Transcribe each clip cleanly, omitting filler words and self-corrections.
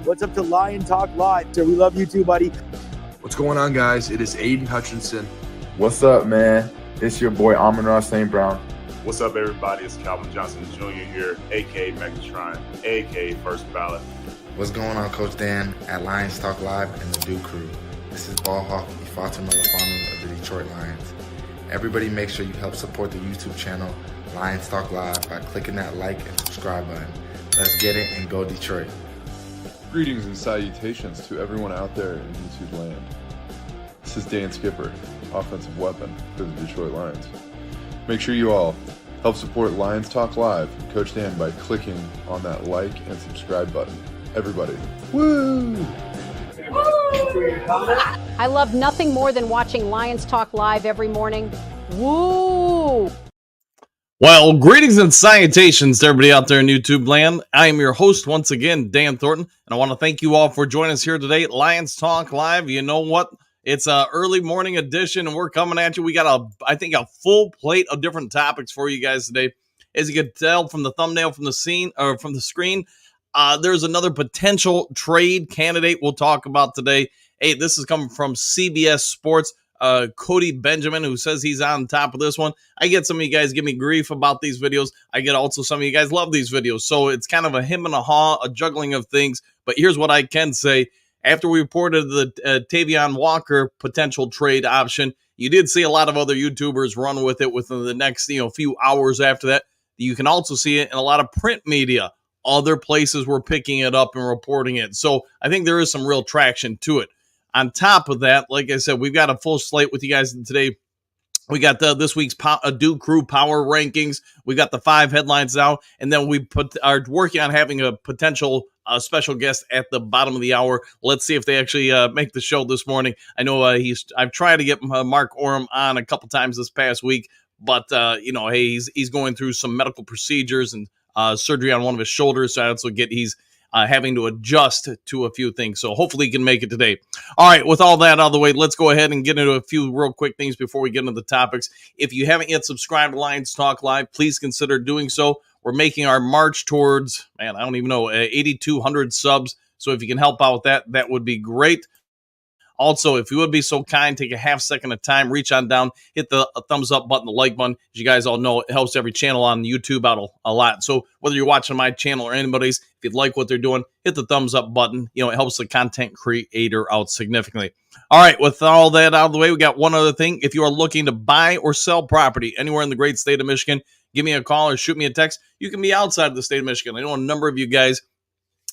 What's up to Lion Talk Live? So we love you too, buddy. What's going on, guys? It is Aiden Hutchinson. What's up, man? It's your boy Amon-Ra St. Brown. What's up, everybody? It's Calvin Johnson Jr. here, a.k.a. Megatron, a.k.a. First Ballot. What's going on, Coach Dan at Lions Talk Live and the Duke Crew? This is Ball Hawk Ifeatu Melifonwu of the Detroit Lions. Everybody make sure you help support the YouTube channel Lions Talk Live by clicking that like and subscribe button. Let's get it and go Detroit. Greetings and salutations to everyone out there in YouTube land. This is Dan Skipper, offensive weapon for the Detroit Lions. Make sure you all help support Lions Talk Live and Coach Dan by clicking on that like and subscribe button. Everybody, woo! I love nothing more than watching Lions Talk Live every morning. Woo! Well, greetings and salutations to everybody out there in YouTube land. I am your host once again, Dan Thornton, and I want to thank you all for joining us here today at Lions Talk Live. You know what? It's an early morning edition, and we're coming at you. We got a full plate of different topics for you guys today. As you can tell from the thumbnail, from the screen, there's another potential trade candidate we'll talk about today. Hey, this is coming from CBS Sports. Cody Benjamin, who says he's on top of this one. I get some of you guys give me grief about these videos. I get also some of you guys love these videos. So it's kind of a him and a haw, a juggling of things. But here's what I can say. After we reported the Tavion Walker potential trade option, you did see a lot of other YouTubers run with it within the next few hours after that. You can also see it in a lot of print media. Other places were picking it up and reporting it. So I think there is some real traction to it. On top of that, like I said, we've got a full slate with you guys today. We got this week's Duke Crew Power Rankings. We got the 5 headlines now, and then we are working on having a potential special guest at the bottom of the hour. Let's see if they actually make the show this morning. I know I've tried to get Mark Orem on a couple times this past week, but hey, he's going through some medical procedures and surgery on one of his shoulders, so he's having to adjust to a few things. So hopefully he can make it today. All right, with all that out of the way, let's go ahead and get into a few real quick things before we get into the topics. If you haven't yet subscribed to Lions Talk Live, please consider doing so. We're making our march towards, 8,200 subs. So if you can help out with that, that would be great. Also, if you would be so kind, take a half second of time, reach on down, hit the thumbs up button, the like button. As you guys all know, it helps every channel on YouTube out a lot. So whether you're watching my channel or anybody's, if you'd like what they're doing, hit the thumbs up button. It helps the content creator out significantly. All right, with all that out of the way, we got one other thing. If you are looking to buy or sell property anywhere in the great state of Michigan, give me a call or shoot me a text. You can be outside of the state of Michigan. I know a number of you guys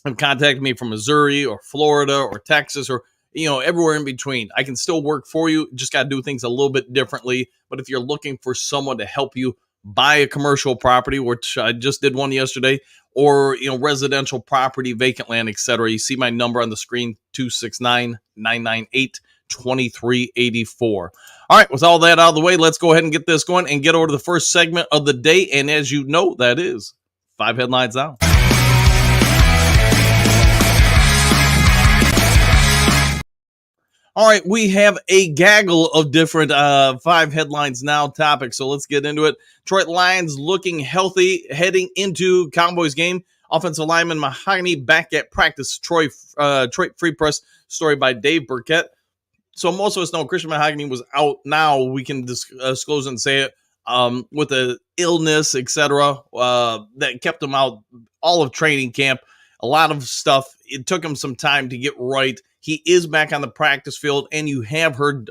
have contacted me from Missouri or Florida or Texas or everywhere in between. I can still work for you. Just got to do things a little bit differently. But if you're looking for someone to help you buy a commercial property, which I just did one yesterday, or, residential property, vacant land, etc., you see my number on the screen, 269-998-2384. All right, with all that out of the way, let's go ahead and get this going and get over to the first segment of the day. And as you know, that is 5 headlines now. All right, we have a gaggle of different 5 headlines now topics, so let's get into it. Detroit Lions looking healthy heading into Cowboys game. Offensive lineman Mahogany back at practice. Detroit Free Press story by Dave Burkett. So most of us know Christian Mahogany was out. Now we can disclose and say it with the illness, etc., that kept him out all of training camp. A lot of stuff. It took him some time to get right. He is back on the practice field, and you have heard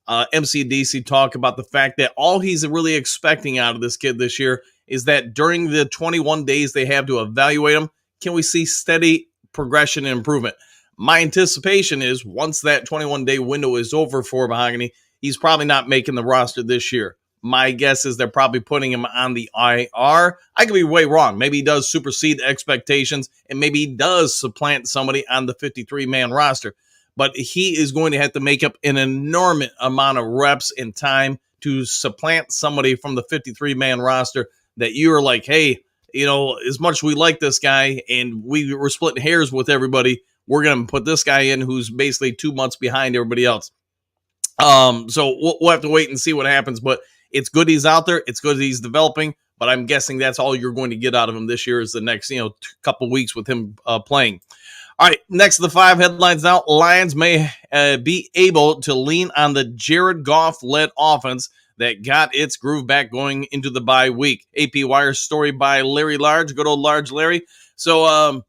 MCDC talk about the fact that all he's really expecting out of this kid this year is that during the 21 days they have to evaluate him, can we see steady progression and improvement? My anticipation is once that 21-day window is over for Mahogany, he's probably not making the roster this year. My guess is they're probably putting him on the IR. I could be way wrong. Maybe he does supersede expectations, and maybe he does supplant somebody on the 53-man roster. But he is going to have to make up an enormous amount of reps and time to supplant somebody from the 53-man roster that you're like, hey, as much as we like this guy and we were splitting hairs with everybody, we're going to put this guy in who's basically 2 months behind everybody else. So we'll have to wait and see what happens, but it's good he's out there. It's good he's developing, but I'm guessing that's all you're going to get out of him this year is the next, couple weeks with him playing. All right, next to the 5 headlines now. Lions may be able to lean on the Jared Goff-led offense that got its groove back going into the bye week. AP Wire story by Larry Large, good old Large Larry. So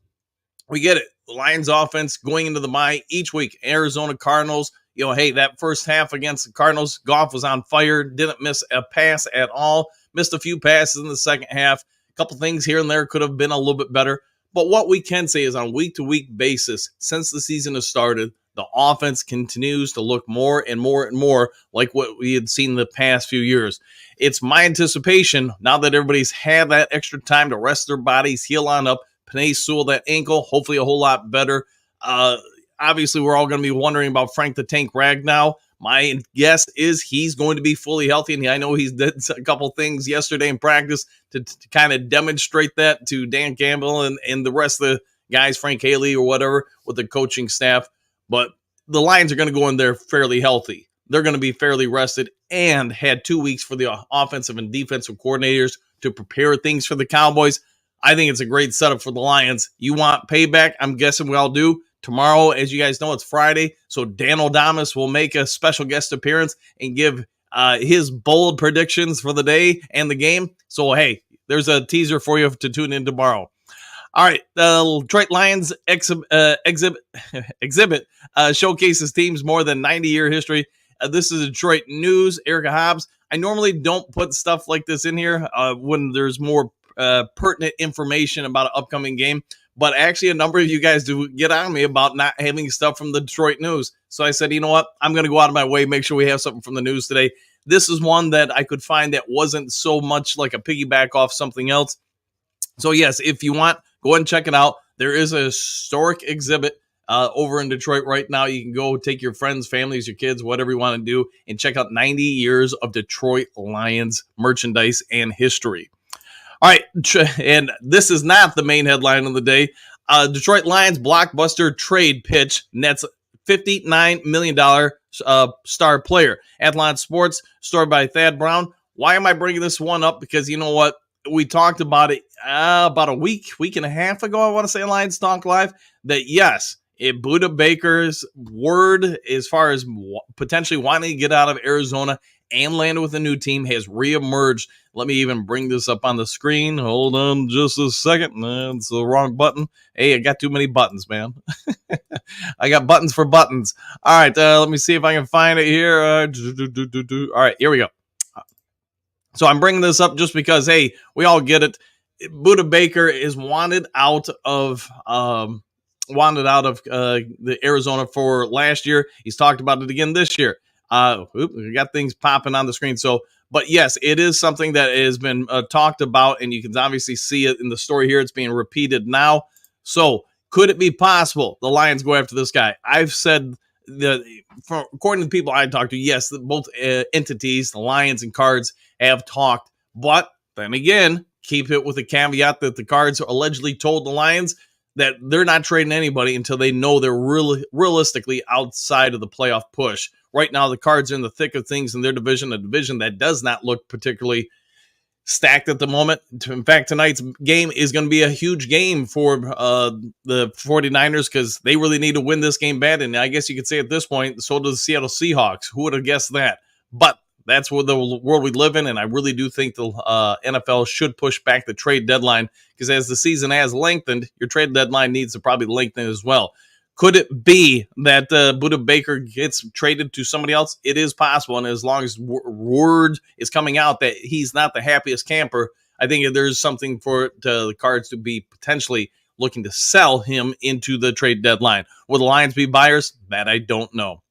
we get it. The Lions offense going into the bye each week. Arizona Cardinals, hey, that first half against the Cardinals, Goff was on fire, didn't miss a pass at all, missed a few passes in the second half. A couple things here and there could have been a little bit better. But what we can say is on a week-to-week basis, since the season has started, the offense continues to look more and more and more like what we had seen the past few years. It's my anticipation, now that everybody's had that extra time to rest their bodies, heal on up, Penei Sewell, that ankle, hopefully a whole lot better. Obviously, we're all going to be wondering about Frank the Tank Ragnow. My guess is he's going to be fully healthy, and I know he's did a couple things yesterday in practice to kind of demonstrate that to Dan Campbell and the rest of the guys, Frank Haley or whatever, with the coaching staff. But the Lions are going to go in there fairly healthy. They're going to be fairly rested and had 2 weeks for the offensive and defensive coordinators to prepare things for the Cowboys. I think it's a great setup for the Lions. You want payback? I'm guessing we all do. Tomorrow, as you guys know, it's Friday, so Dan O'Damas will make a special guest appearance and give his bold predictions for the day and the game. So, hey, there's a teaser for you to tune in tomorrow. All right, the Detroit Lions exhibit showcases teams' more than 90-year history. This is Detroit News. Erica Hobbs. I normally don't put stuff like this in here when there's more pertinent information about an upcoming game. But actually, a number of you guys do get on me about not having stuff from the Detroit News. So I said, you know what? I'm going to go out of my way, make sure we have something from the news today. This is one that I could find that wasn't so much like a piggyback off something else. So yes, if you want, go ahead and check it out. There is a historic exhibit over in Detroit right now. You can go take your friends, families, your kids, whatever you want to do, and check out 90 years of Detroit Lions merchandise and history. All right, and this is not the main headline of the day. Detroit Lions blockbuster trade pitch nets $59 million star player. Athlon Sports, story by Thad Brown. Why am I bringing this one up? Because you know what? We talked about it about a week and a half ago, I want to say, Lions Talk Live, that yes, Buda Baker's word as far as potentially wanting to get out of Arizona and land with a new team has reemerged. Let me even bring this up on the screen. Hold on just a second. It's the wrong button. Hey, I got too many buttons, man. I got buttons for buttons. All right, let me see if I can find it here. All right, here we go. So I'm bringing this up just because, hey, we all get it. Buda Baker is wanted out of the Arizona for last year. He's talked about it again this year. We got things popping on the screen. So, but yes, it is something that has been talked about, and you can obviously see it in the story here. It's being repeated now. So, could it be possible the Lions go after this guy? I've said that, according to the people I talked to, yes, both entities, the Lions and Cards, have talked. But then again, keep it with a caveat that the Cards allegedly told the Lions that they're not trading anybody until they know they're really realistically outside of the playoff push. Right now, the Cards are in the thick of things in their division, a division that does not look particularly stacked at the moment. In fact, tonight's game is going to be a huge game for the 49ers because they really need to win this game bad. And I guess you could say at this point, so does the Seattle Seahawks. Who would have guessed that? But that's what the world we live in, and I really do think the NFL should push back the trade deadline because as the season has lengthened, your trade deadline needs to probably lengthen as well. Could it be that Buda Baker gets traded to somebody else? It is possible, and as long as word is coming out that he's not the happiest camper, I think there's something for the Cards to be potentially looking to sell him into the trade deadline. Will the Lions be buyers? That I don't know.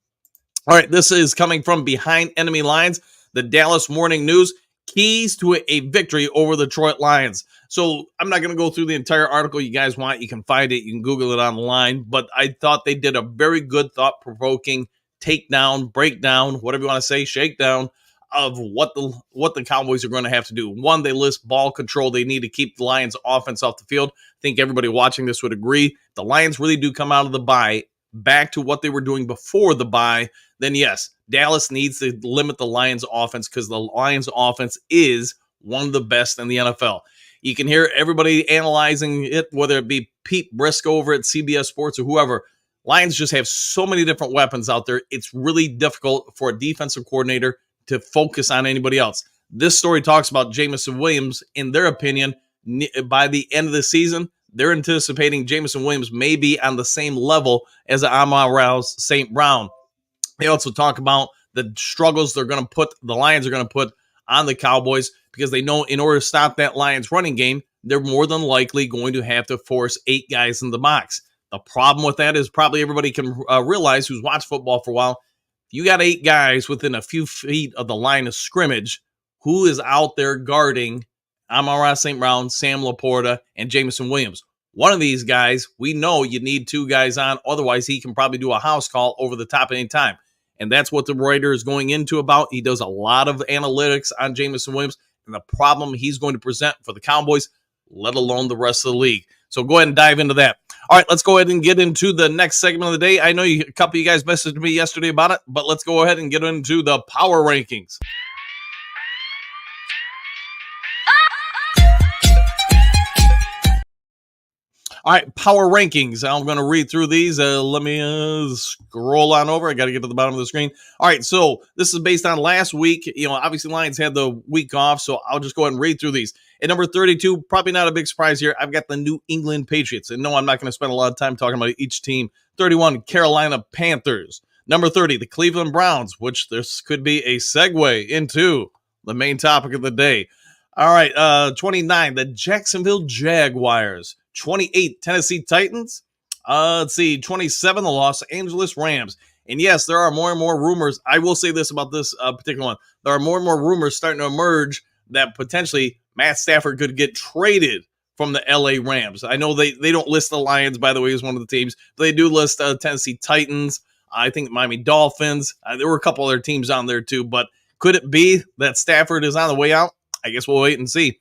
All right, this is coming from Behind Enemy Lines, the Dallas Morning News. Keys to a victory over the Detroit Lions. So I'm not going to go through the entire article you guys want. You can find it. You can Google it online. But I thought they did a very good, thought-provoking takedown, breakdown, whatever you want to say, shakedown of what the Cowboys are going to have to do. One, they list ball control. They need to keep the Lions' offense off the field. I think everybody watching this would agree. The Lions really do come out of the bye back to what they were doing before the bye, then yes, Dallas needs to limit the Lions offense because the Lions offense is one of the best in the NFL. You can hear everybody analyzing it, whether it be Pete Briscoe over at CBS Sports or whoever. Lions just have so many different weapons out there. It's really difficult for a defensive coordinator to focus on anybody else. This story talks about Jameson Williams. In their opinion, by the end of the season, they're anticipating Jameson Williams may be on the same level as Amon-Ra St. Brown. They also talk about the struggles the Lions are going to put on the Cowboys, because they know in order to stop that Lions running game, they're more than likely going to have to force 8 guys in the box. The problem with that is probably everybody can realize who's watched football for a while. If you got 8 guys within a few feet of the line of scrimmage, who is out there guarding Amon-Ra St. Brown, Sam Laporta, and Jameson Williams? One of these guys, we know you need 2 guys on. Otherwise, he can probably do a house call over the top at any time. And that's what the writer is going into about. He does a lot of analytics on Jameson Williams and the problem he's going to present for the Cowboys, let alone the rest of the league. So go ahead and dive into that. All right, let's go ahead and get into the next segment of the day. I know a couple of you guys messaged me yesterday about it, but let's go ahead and get into the power rankings. All right, power rankings. I'm going to read through these. Let me scroll on over. I got to get to the bottom of the screen. All right, so this is based on last week. Obviously Lions had the week off, so I'll just go ahead and read through these. At number 32, probably not a big surprise here, I've got the New England Patriots. And no, I'm not going to spend a lot of time talking about each team. 31, Carolina Panthers. Number 30, the Cleveland Browns, which this could be a segue into the main topic of the day. All right, 29, the Jacksonville Jaguars. 28, Tennessee Titans. Let's see, 27, the Los Angeles Rams. And yes, there are more and more rumors. I will say this about this particular one. There are more and more rumors starting to emerge that potentially Matt Stafford could get traded from the LA Rams. I know they don't list the Lions, by the way, as one of the teams. But they do list Tennessee Titans. I think Miami Dolphins. There were a couple other teams on there too. But could it be that Stafford is on the way out? I guess we'll wait and see.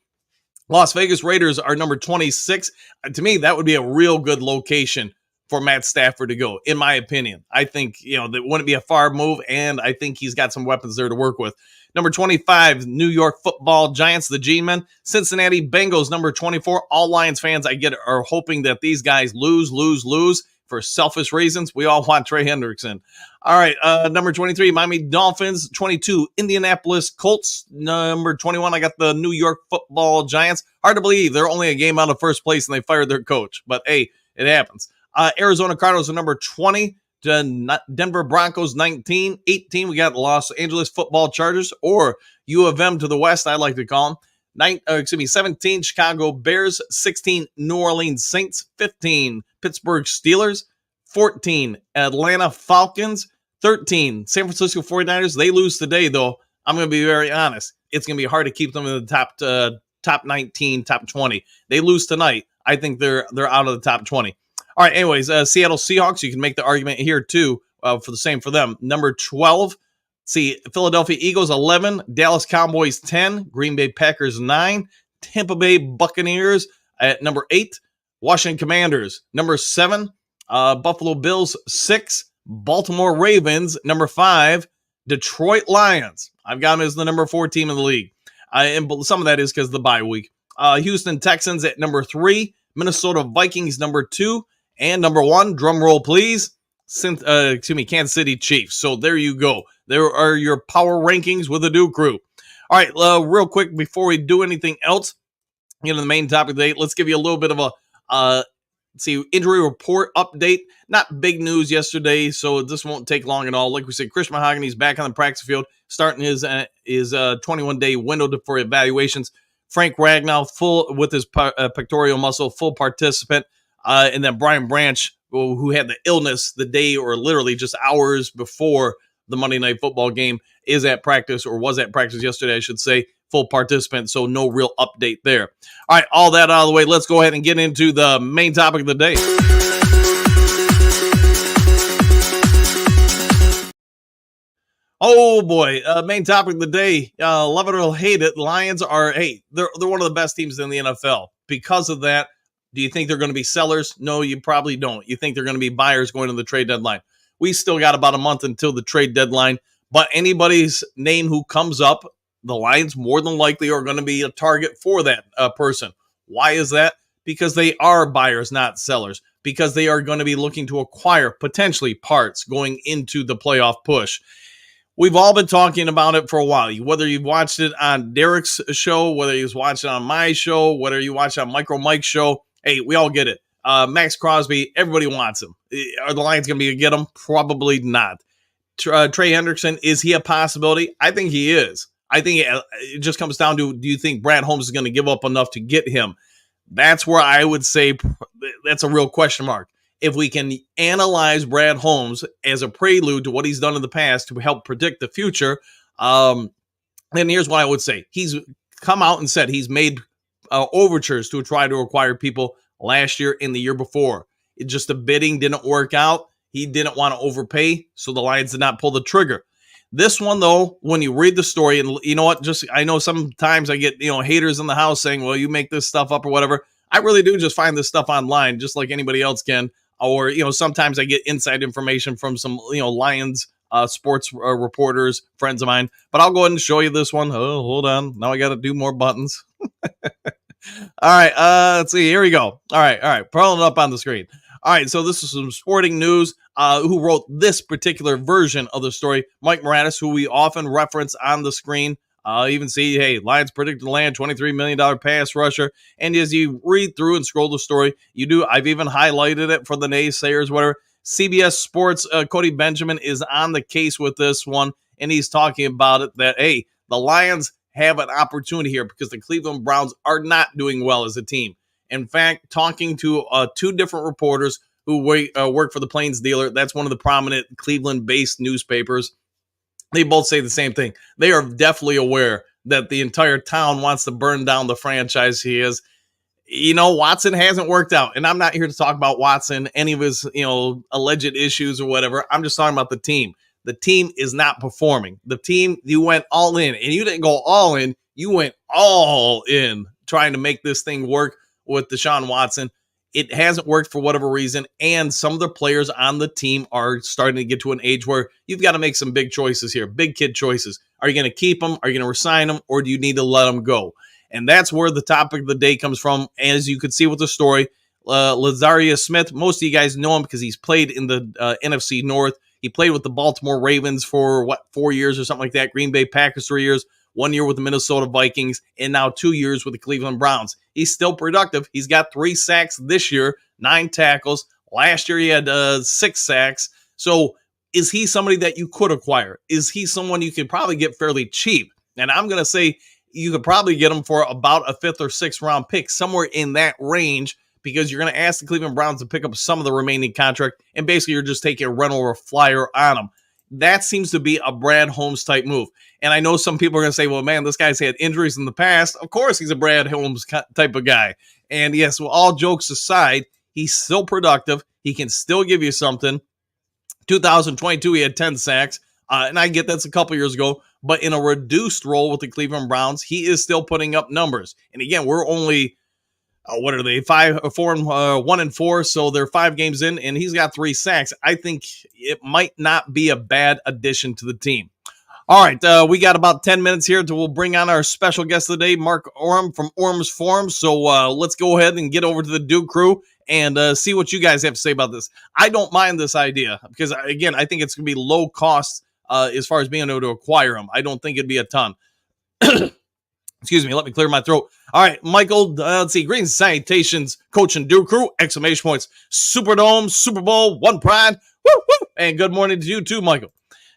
Las Vegas Raiders are number 26. To me, that would be a real good location for Matt Stafford to go, in my opinion. I think, that wouldn't be a far move, and I think he's got some weapons there to work with. Number 25, New York Football Giants, the G-Men. Cincinnati Bengals, number 24. All Lions fans, I get it, are hoping that these guys lose for selfish reasons. We all want Trey Hendrickson. All right, number 23, Miami Dolphins. 22, Indianapolis Colts. Number 21, I got the New York Football Giants. Hard to believe they're only a game out of first place and they fired their coach. But, hey, it happens. Arizona Cardinals are number 20. Denver Broncos 19. 18, we got Los Angeles Football Chargers, or U of M to the west, I like to call them. 17, Chicago Bears. 16, New Orleans Saints. 15, Pittsburgh Steelers. 14, Atlanta Falcons. 13, San Francisco 49ers. They lose today, though. I'm going to be very honest. It's going to be hard to keep them in the top 19, top 20. They lose tonight. I think they're out of the top 20. All right, anyways, Seattle Seahawks, you can make the argument here, too, for the same for them. Number 12, Philadelphia Eagles, 11, Dallas Cowboys, 10, Green Bay Packers, 9, Tampa Bay Buccaneers at number 8, Washington Commanders, number 7, Buffalo Bills, 6, Baltimore Ravens, number 5, Detroit Lions. I've got them as the number 4 team in the league. And some of that is because of the bye week. Houston Texans at number 3, Minnesota Vikings, number 2, and number 1, drum roll please, Kansas City Chiefs. So there you go. There are your power rankings with the Duke Crew. All right, real quick before we do anything else, the main topic today, let's give you a little bit of a injury report update. Not big news yesterday, so this won't take long at all. Like we said, Chris Mahogany's back on the practice field, starting his 21-day window for evaluations. Frank Ragnow, full with his pectoral muscle, full participant. And then Brian Branch, who had the illness the day or literally just hours before the Monday Night Football game, is at practice, or was at practice yesterday, I should say, full participant. So no real update there. All right, all that out of the way. Let's go ahead and get into the main topic of the day. Oh boy, main topic of the day. Love it or hate it, Lions are, they're one of the best teams in the NFL. Because of that, do you think they're going to be sellers? No, you probably don't. You think they're going to be buyers going to the trade deadline. We still got about a month until the trade deadline, but anybody's name who comes up, the Lions more than likely are going to be a target for that person. Why is that? Because they are buyers, not sellers, because they are going to be looking to acquire potentially parts going into the playoff push. We've all been talking about it for a while. Whether you've watched it on Derek's show, whether you've watched it on my show, whether you watch it on Micro Mike's show, hey, we all get it. Max Crosby, everybody wants him. Are the Lions going to be get him? Probably not. Trey Hendrickson, is he a possibility? I think he is. I think it just comes down to, do you think Brad Holmes is going to give up enough to get him? That's where I would say that's a real question mark. If we can analyze Brad Holmes as a prelude to what he's done in the past to help predict the future, then here's what I would say. He's come out and said he's made overtures to try to acquire people last year and the year before. The bidding didn't work out. He didn't want to overpay, so the Lions did not pull the trigger. This one, though, when you read the story, and you know what, I know sometimes I get haters in the house saying, well, you make this stuff up or whatever. I really do just find this stuff online, just like anybody else can. Or, sometimes I get inside information from some, Lions sports reporters, friends of mine. But I'll go ahead and show you this one. Oh, hold on. Now I got to do more buttons. All right. Let's see. Here we go. All right. Pulling it up on the screen. All right. So this is some sporting news. Who wrote this particular version of the story? Mike Moranis, who we often reference on the screen. Even see, hey, Lions predicted to land $23 million pass rusher. And as you read through and scroll the story, I've even highlighted it for the naysayers, whatever. CBS Sports, Cody Benjamin is on the case with this one, and he's talking about it that, hey, the Lions have an opportunity here because the Cleveland Browns are not doing well as a team. In fact, talking to two different reporters who work for the Plains Dealer, that's one of the prominent Cleveland-based newspapers, they both say the same thing. They are definitely aware that the entire town wants to burn down the franchise he is. Watson hasn't worked out. And I'm not here to talk about Watson, any of his, alleged issues or whatever. I'm just talking about the team. The team is not performing. The team, you went all in. And you didn't go all in. You went all in trying to make this thing work with Deshaun Watson. It hasn't worked for whatever reason, and some of the players on the team are starting to get to an age where you've got to make some big choices here, big kid choices. Are you going to keep them? Are you going to resign them? Or do you need to let them go? And that's where the topic of the day comes from. As you could see with the story, Lazarius Smith, most of you guys know him because he's played in the NFC North. He played with the Baltimore Ravens for, 4 years or something like that, Green Bay Packers 3 years, 1 year with the Minnesota Vikings, and now 2 years with the Cleveland Browns. He's still productive. He's got 3 sacks this year, 9 tackles. Last year he had 6 sacks. So is he somebody that you could acquire? Is he someone you could probably get fairly cheap? And I'm going to say you could probably get him for about a 5th or 6th round pick, somewhere in that range, because you're going to ask the Cleveland Browns to pick up some of the remaining contract, and basically you're just taking a rental or a flyer on him. That seems to be a Brad Holmes type move. And I know some people are going to say, well, man, this guy's had injuries in the past. Of course, he's a Brad Holmes type of guy. And yes, well, all jokes aside, he's still productive. He can still give you something. 2022, he had 10 sacks. And I get that's a couple years ago. But in a reduced role with the Cleveland Browns, he is still putting up numbers. And again, we're only, what are they, 1-4, so they're 5 games in, and he's got 3 sacks. I think it might not be a bad addition to the team. All right, we got about 10 minutes here we'll bring on our special guest of the day, Mark Orm from Orm's Forum. So let's go ahead and get over to the Duke Crew and see what you guys have to say about this. I don't mind this idea because, again, I think it's going to be low cost as far as being able to acquire him. I don't think it'd be a ton. Excuse me, let me clear my throat. All right, Michael, let's see. Greetings, salutations, Coach and Duke Crew, exclamation points. Superdome, Super Bowl, One Pride. Woo, woo. And good morning to you too, Michael.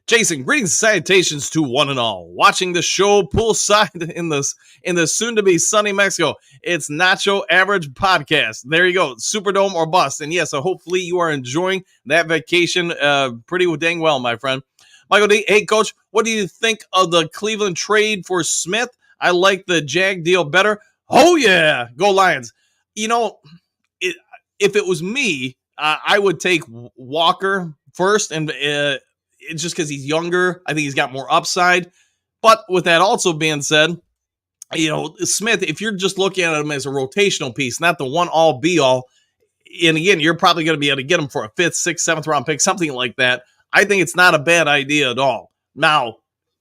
Jason, greetings, salutations to one and all. Watching the show poolside in the soon-to-be sunny Mexico. It's Nacho Average Podcast. There you go, Superdome or bust. And yes, so hopefully you are enjoying that vacation pretty dang well, my friend. Michael D, hey, Coach, what do you think of the Cleveland trade for Smith? I like the Jag deal better. Oh, yeah. Go Lions. If it was me, I would take Walker first, and it's just because he's younger. I think he's got more upside. But with that also being said, Smith, if you're just looking at him as a rotational piece, not the one-all be-all, and again, you're probably going to be able to get him for a 5th, 6th, 7th round pick, something like that. I think it's not a bad idea at all. Now,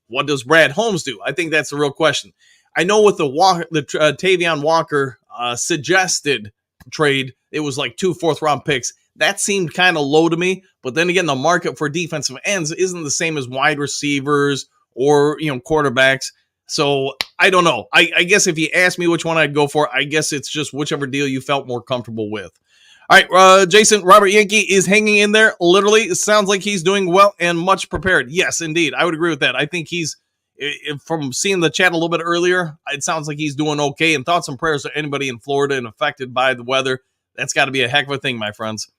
what does Brad Holmes do? I think that's the real question. I know with the Tavion Walker suggested trade, it was like 2 4th-round picks. That seemed kind of low to me. But then again, the market for defensive ends isn't the same as wide receivers or, quarterbacks. So I don't know. I guess if you ask me which one I'd go for, I guess it's just whichever deal you felt more comfortable with. All right, Jason, Robert Yankee is hanging in there. Literally, it sounds like he's doing well and much prepared. Yes, indeed. I would agree with that. I think he's, from seeing the chat a little bit earlier, it sounds like he's doing okay. And thoughts and prayers to anybody in Florida and affected by the weather. That's got to be a heck of a thing, my friends.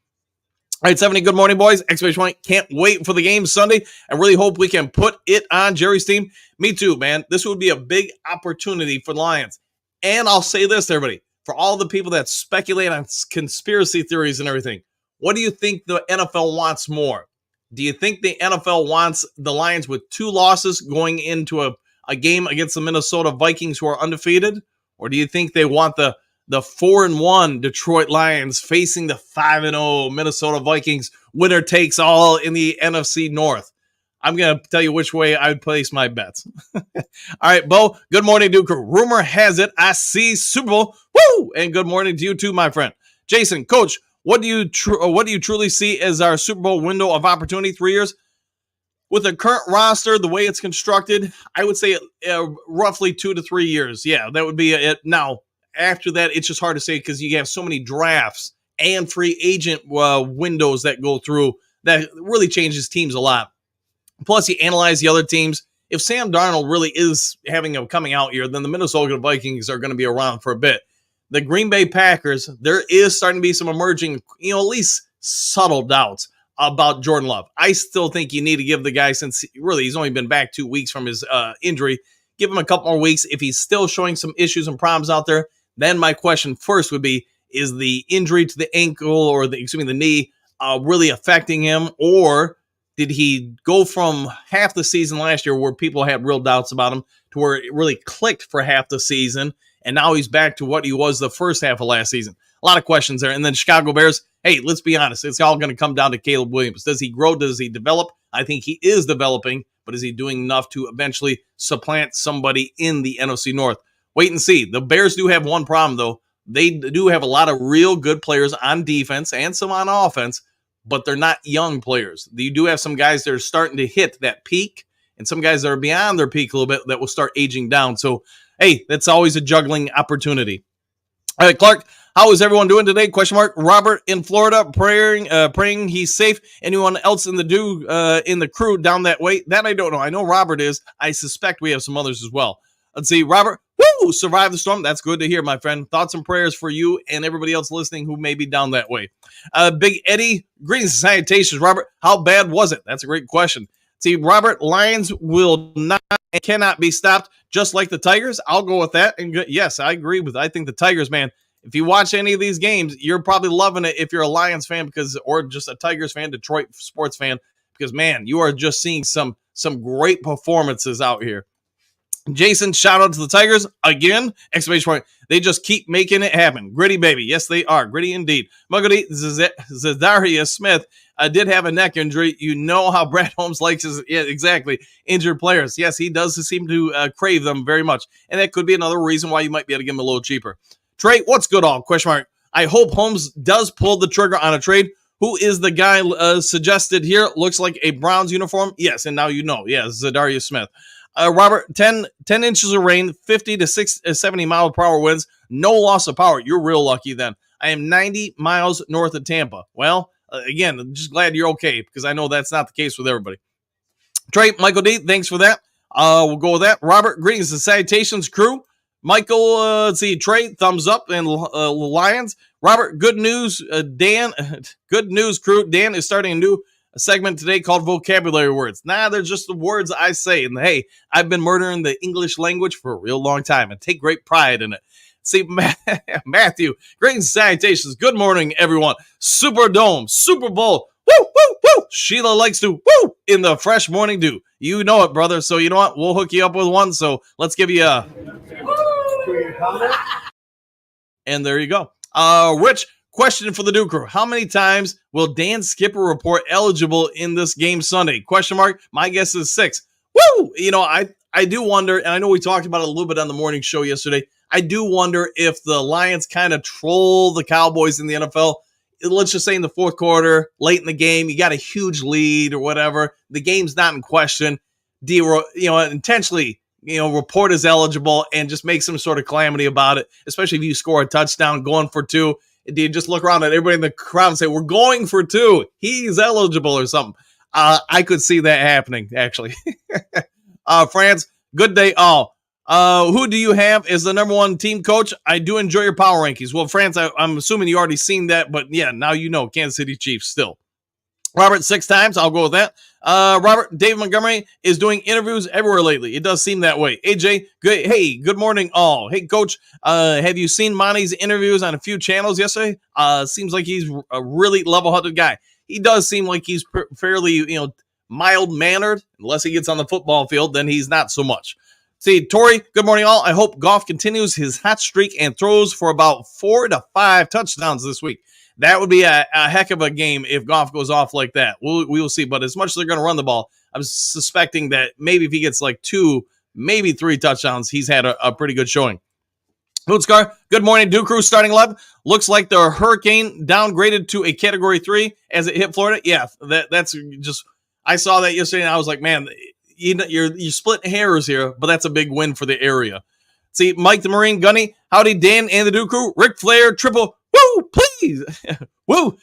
All right, 70, good morning, boys. Exclamation point. Can't wait for the game Sunday. I really hope we can put it on Jerry's team. Me too, man. This would be a big opportunity for the Lions. And I'll say this, everybody. For all the people that speculate on conspiracy theories and everything, what do you think the NFL wants more? Do you think the NFL wants the Lions with 2 losses going into a game against the Minnesota Vikings who are undefeated? Or do you think they want the 4-1 Detroit Lions facing the 5-0 Minnesota Vikings, winner takes all in the NFC North? I'm going to tell you which way I would place my bets. All right, Bo, good morning, Duke. Rumor has it I see Super Bowl. Woo! And good morning to you too, my friend. Jason, Coach, what do you truly see as our Super Bowl window of opportunity? 3 years? With the current roster, the way it's constructed, I would say roughly 2 to 3 years. Yeah, that would be it. Now, after that, it's just hard to say because you have so many drafts and free agent windows that go through that really changes teams a lot. Plus, you analyze the other teams. If Sam Darnold really is having a coming out year, then the Minnesota Vikings are going to be around for a bit. The Green Bay Packers, there is starting to be some emerging, at least subtle doubts about Jordan Love. I still think you need to give the guy, since really he's only been back 2 weeks from his injury, give him a couple more weeks. If he's still showing some issues and problems out there, then my question first would be, is the injury to the ankle or the knee really affecting him? Or did he go from half the season last year where people had real doubts about him to where it really clicked for half the season, and now he's back to what he was the first half of last season? A lot of questions there. And then Chicago Bears, hey, let's be honest. It's all going to come down to Caleb Williams. Does he grow? Does he develop? I think he is developing, but is he doing enough to eventually supplant somebody in the NFC North? Wait and see. The Bears do have one problem, though. They do have a lot of real good players on defense and some on offense, but they're not young players. You do have some guys that are starting to hit that peak, and some guys that are beyond their peak a little bit that will start aging down. So, hey, that's always a juggling opportunity. All right, Clark, how is everyone doing today? Question mark. Robert in Florida, praying he's safe. Anyone else in the crew down that way? That I don't know. I know Robert is. I suspect we have some others as well. Let's see, Robert. Woo! Survived the storm. That's good to hear, my friend. Thoughts and prayers for you and everybody else listening who may be down that way. Big Eddie, greetings and salutations, Robert. How bad was it? That's a great question. See, Robert, Lions will not and cannot be stopped, just like the Tigers. I'll go with that. And yes, I agree with it. I think the Tigers, man, if you watch any of these games, you're probably loving it if you're a Lions fan or just a Tigers fan, Detroit sports fan, because, man, you are just seeing some great performances out here. Jason, shout out to the Tigers again! Exclamation point. They just keep making it happen. Gritty, baby. Yes, they are. Gritty indeed. Muggledy Zadarius Smith did have a neck injury. You know how Brad Holmes likes his, exactly, injured players. Yes, he does seem to crave them very much. And that could be another reason why you might be able to give him a little cheaper. Trey, what's good all? Question mark. I hope Holmes does pull the trigger on a trade. Who is the guy suggested here? Looks like a Browns uniform. Yes, and now you know. Yes, Zadarius Smith. Robert, 10 inches of rain, 50 to 70 mile per hour winds, no loss of power. You're real lucky then. I am 90 miles north of Tampa. Well, again, I'm just glad you're okay because I know that's not the case with everybody. Trey, Michael D, thanks for that. We'll go with that. Robert, greetings and salutations, crew. Michael, let's see, Trey, thumbs up, and Lions. Robert, good news, Dan. Good news, crew. Dan is starting a new segment today called Vocabulary Words. Nah, they're just the words I say. And hey, I've been murdering the English language for a real long time and take great pride in it. See, Matthew, great salutations. Good morning, everyone. Superdome, Super Bowl. Woo, woo, woo. Sheila likes to woo in the fresh morning dew. You know it, brother. So you know what? We'll hook you up with one. So let's give you a... And there you go. Rich, question for the Duke crew. How many times will Dan Skipper report eligible in this game Sunday? Question mark. My guess is 6. Woo! You know, I do wonder, and I know we talked about it a little bit on the morning show yesterday. I do wonder if the Lions kind of troll the Cowboys in the NFL. Let's just say in the fourth quarter, late in the game, you got a huge lead or whatever. The game's not in question. Do you intentionally, report as eligible and just make some sort of calamity about it, especially if you score a touchdown going for 2. Do you just look around at everybody in the crowd and say, we're going for 2. He's eligible or something. I could see that happening, actually. France, good day all. Who do you have as the number 1 team coach? I do enjoy your power rankings. Well, France, I'm assuming you already seen that, but yeah, now you know Kansas City Chiefs still. Robert, 6 times. I'll go with that. Robert, Dave Montgomery is doing interviews everywhere lately. It does seem that way. AJ, good. Hey, good morning all. Hey, coach, have you seen Monty's interviews on a few channels yesterday? Seems like he's a really level-headed guy. He does seem like he's fairly, mild-mannered. Unless he gets on the football field, then he's not so much. See, Tori, good morning all. I hope Goff continues his hot streak and throws for about 4 to 5 touchdowns this week. That would be a heck of a game if Goff goes off like that. We will see. But as much as they're going to run the ball, I'm suspecting that maybe if he gets like 2, maybe 3 touchdowns, he's had a pretty good showing. Hootskar, good morning. Duke Crew starting 11. Looks like the hurricane downgraded to a Category 3 as it hit Florida. Yeah, that's just – I saw that yesterday, and I was like, man, you're splitting hairs here, but that's a big win for the area. See, Mike the Marine, Gunny, howdy, Dan and the Duke Crew, Ric Flair, triple – woo, please. Woo,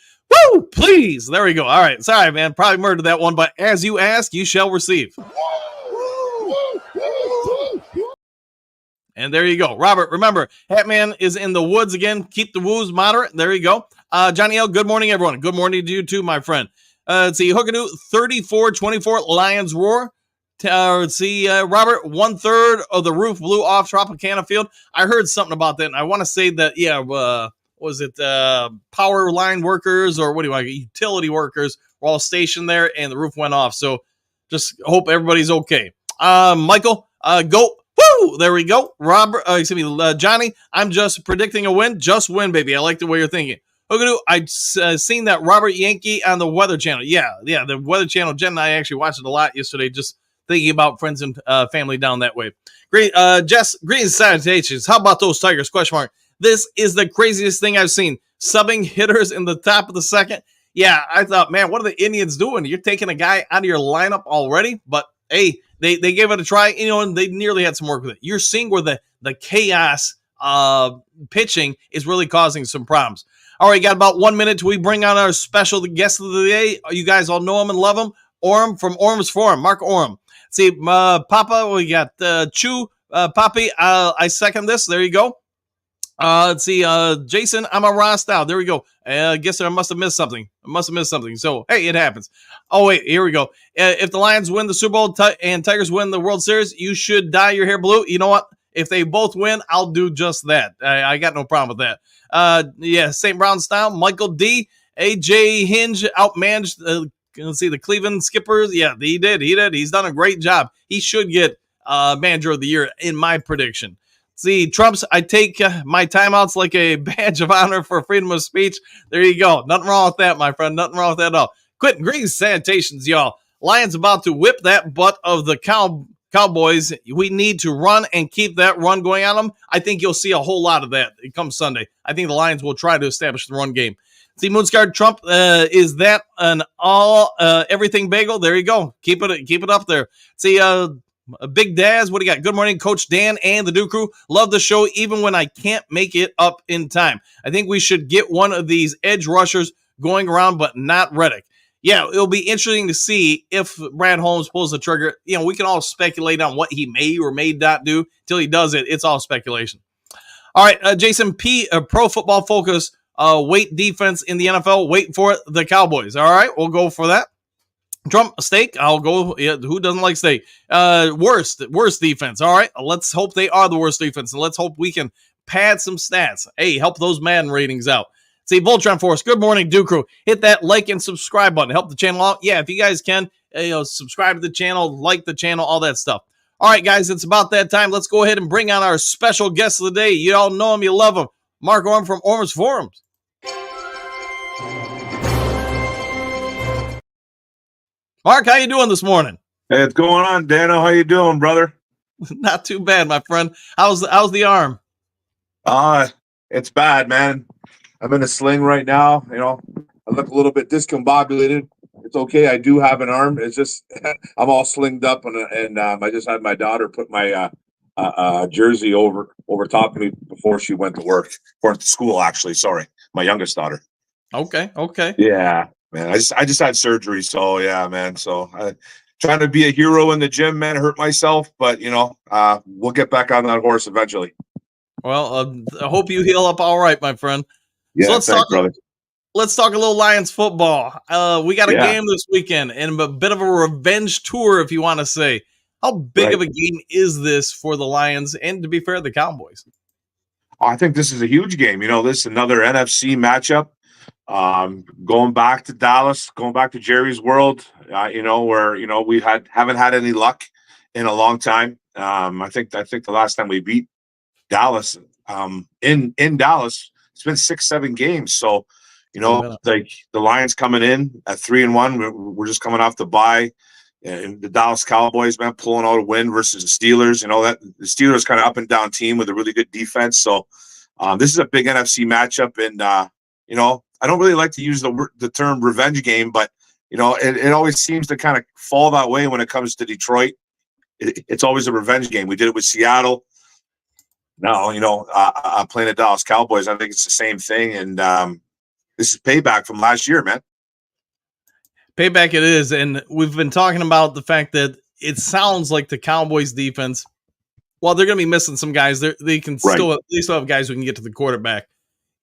please. There we go. All right. Sorry, man. Probably murdered that one, but as you ask, you shall receive. And there you go. Robert, remember, Hatman is in the woods again. Keep the woos moderate. There you go. Johnny L., good morning, everyone. Good morning to you too, my friend. Let's see. Hookadoo, 34-24, Lions roar. Let's see, Robert, 1/3 of the roof blew off Tropicana Field. I heard something about that, and I want to say that, was it power line workers or utility workers were all stationed there and the roof went off. So just hope everybody's okay. Michael, go. Woo! There we go. Robert, Johnny, I'm just predicting a win. Just win, baby. I like the way you're thinking. I'd seen that Robert Yankee on the Weather Channel. Yeah, the Weather Channel. Jen and I actually watched it a lot yesterday, just thinking about friends and family down that way. Great. Jess, greetings, salutations. How about those Tigers? ? This is the craziest thing I've seen. Subbing hitters in the top of the second. Yeah, I thought, man, what are the Indians doing? You're taking a guy out of your lineup already? But, hey, they gave it a try, and they nearly had some work with it. You're seeing where the chaos pitching is really causing some problems. All right, got about 1 minute till we bring on our special guest of the day. You guys all know him and love him. Orem from Orem's Forum, Mark Orem. See, Papa, we got Chew, Poppy. I second this. There you go. Let's see, Jason, I'm a Ross now. There we go. I guess I must have missed something. So, hey, it happens. Oh, wait, here we go. If the Lions win the Super Bowl and Tigers win the World Series, you should dye your hair blue. You know what? If they both win, I'll do just that. I got no problem with that. St. Brown style, Michael D. AJ Hinge outmanaged, let's see, the Cleveland Skippers. Yeah, he did. He's done a great job. He should get Manager of the Year in my prediction. See, Trumps, I take my timeouts like a badge of honor for freedom of speech. There you go. Nothing wrong with that, my friend. Nothing wrong with that at all. Quit grease sanitations, y'all. Lions about to whip that butt of the Cowboys. We need to run and keep that run going on them. I think you'll see a whole lot of that come Sunday. I think the Lions will try to establish the run game. See, Moonscard Trump, is that an everything bagel? There you go. Keep it up there. See, Big Daz, what do you got? Good morning, Coach Dan and the Duke Crew. Love the show, even when I can't make it up in time. I think we should get one of these edge rushers going around, but not Reddick. Yeah, it'll be interesting to see if Brad Holmes pulls the trigger. We can all speculate on what he may or may not do. Till he does it, it's all speculation. All right, Jason P., Pro Football Focus, weight defense in the NFL. Wait for it, the Cowboys. All right, we'll go for that. Trump, steak, I'll go. Yeah, who doesn't like steak? Worst defense. All right, let's hope they are the worst defense, and let's hope we can pad some stats. Hey, help those Madden ratings out. See, Voltron Force, good morning, Duke Crew. Hit that like and subscribe button. Help the channel out. Yeah, if you guys can, subscribe to the channel, like the channel, all that stuff. All right, guys, it's about that time. Let's go ahead and bring on our special guest of the day. You all know him, you love him. Mark Orm from Orm's Forums. Mark, how you doing this morning? Hey, what's going on, Dano? How you doing, brother? Not too bad, my friend. How's the arm? It's bad, man. I'm in a sling right now. I look a little bit discombobulated. It's okay. I do have an arm. It's just I'm all slinged up, and I just had my daughter put my jersey over top of me before she went to work or to school. Actually, sorry, my youngest daughter. Okay. Yeah, man. I just had surgery, so yeah, man. So I trying to be a hero in the gym, man. I hurt myself, but we'll get back on that horse eventually. Well, I hope you heal up all right, my friend. So Yeah, thanks, brother. let's talk a little Lions football. We got a Yeah. game this weekend and a bit of a revenge tour, if you want to say. How big of a game is this for the Lions and, to be fair, the Cowboys? I think this is a huge game. This is another NFC matchup. Going back to Dallas, going back to Jerry's world, where we haven't had any luck in a long time. I think the last time we beat Dallas, in Dallas, it's been 6-7 games. So, like the Lions coming in at 3-1, we're just coming off the bye. And the Dallas Cowboys, man, pulling out a win versus the Steelers. That the Steelers kind of up and down team with a really good defense. So this is a big NFC matchup, and I don't really like to use the term revenge game, but it always seems to kind of fall that way when it comes to Detroit. It's always a revenge game. We did it with Seattle. Now, playing the Dallas Cowboys, I think it's the same thing, and this is payback from last year, man. Payback it is, and we've been talking about the fact that it sounds like the Cowboys defense, while they're going to be missing some guys, they still have guys who can get to the quarterback.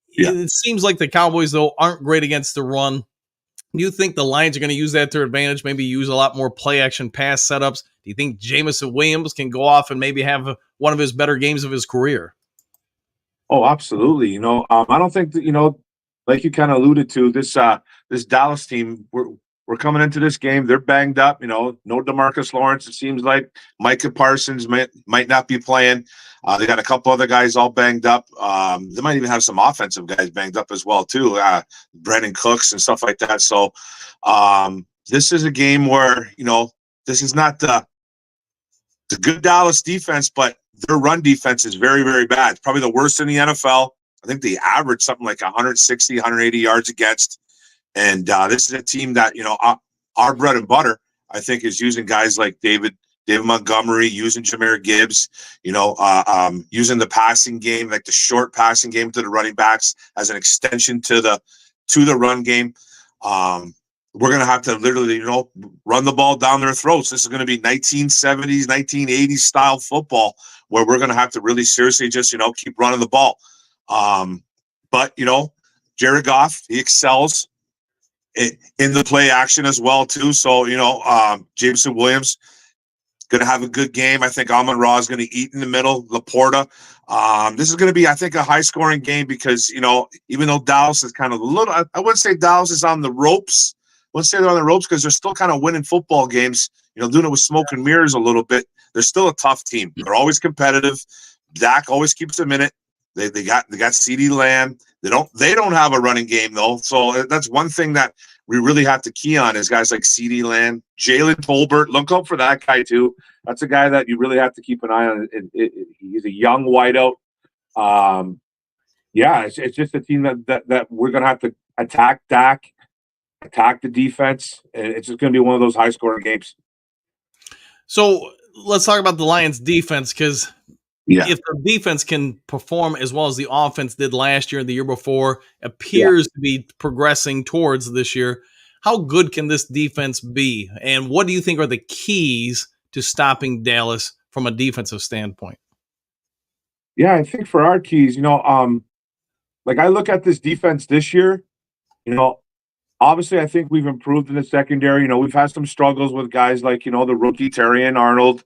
Yeah. It seems like the Cowboys, though, aren't great against the run. Do you think the Lions are going to use that to their advantage, maybe use a lot more play-action pass setups? Do you think Jameson Williams can go off and maybe have one of his better games of his career? Oh, absolutely. I don't think that, like you kind of alluded to, this Dallas team, we're coming into this game. They're banged up. No DeMarcus Lawrence. It seems like Micah Parsons might not be playing. They got a couple other guys all banged up. They might even have some offensive guys banged up as well too. Brandon Cooks and stuff like that. So this is a game where this is not the good Dallas defense, but their run defense is very, very bad. It's probably the worst in the NFL. I think they average something like 160, 180 yards against. And this is a team that, our bread and butter, I think, is using guys like David Montgomery, using Jahmyr Gibbs, using the passing game, like the short passing game to the running backs as an extension to the run game. We're going to have to literally, run the ball down their throats. This is going to be 1970s, 1980s style football where we're going to have to really seriously just, keep running the ball. But, Jared Goff, he excels in the play action as well too. So, Jameson Williams going to have a good game. I think Amon-Ra is going to eat in the middle. Laporta. This is going to be, I think, a high scoring game because, even though Dallas is kind of I wouldn't say Dallas is on the ropes. I wouldn't say they're on the ropes because they're still kind of winning football games, doing it with smoke and mirrors a little bit. They're still a tough team. They're always competitive. Dak always keeps them in it. They got CeeDee Lamb. They don't have a running game though. So that's one thing that we really have to key on is guys like CeeDee Lamb, Jalen Tolbert. Look up for that guy too. That's a guy that you really have to keep an eye on. He's a young wideout. It's just a team that we're gonna have to attack Dak, attack the defense, and it's just gonna be one of those high scoring games. So let's talk about the Lions defense because if the defense can perform as well as the offense did last year and the year before, appears to be progressing towards this year, how good can this defense be? And what do you think are the keys to stopping Dallas from a defensive standpoint? Yeah, I think for our keys, like I look at this defense this year, obviously I think we've improved in the secondary. We've had some struggles with guys like, the rookie Terrion Arnold.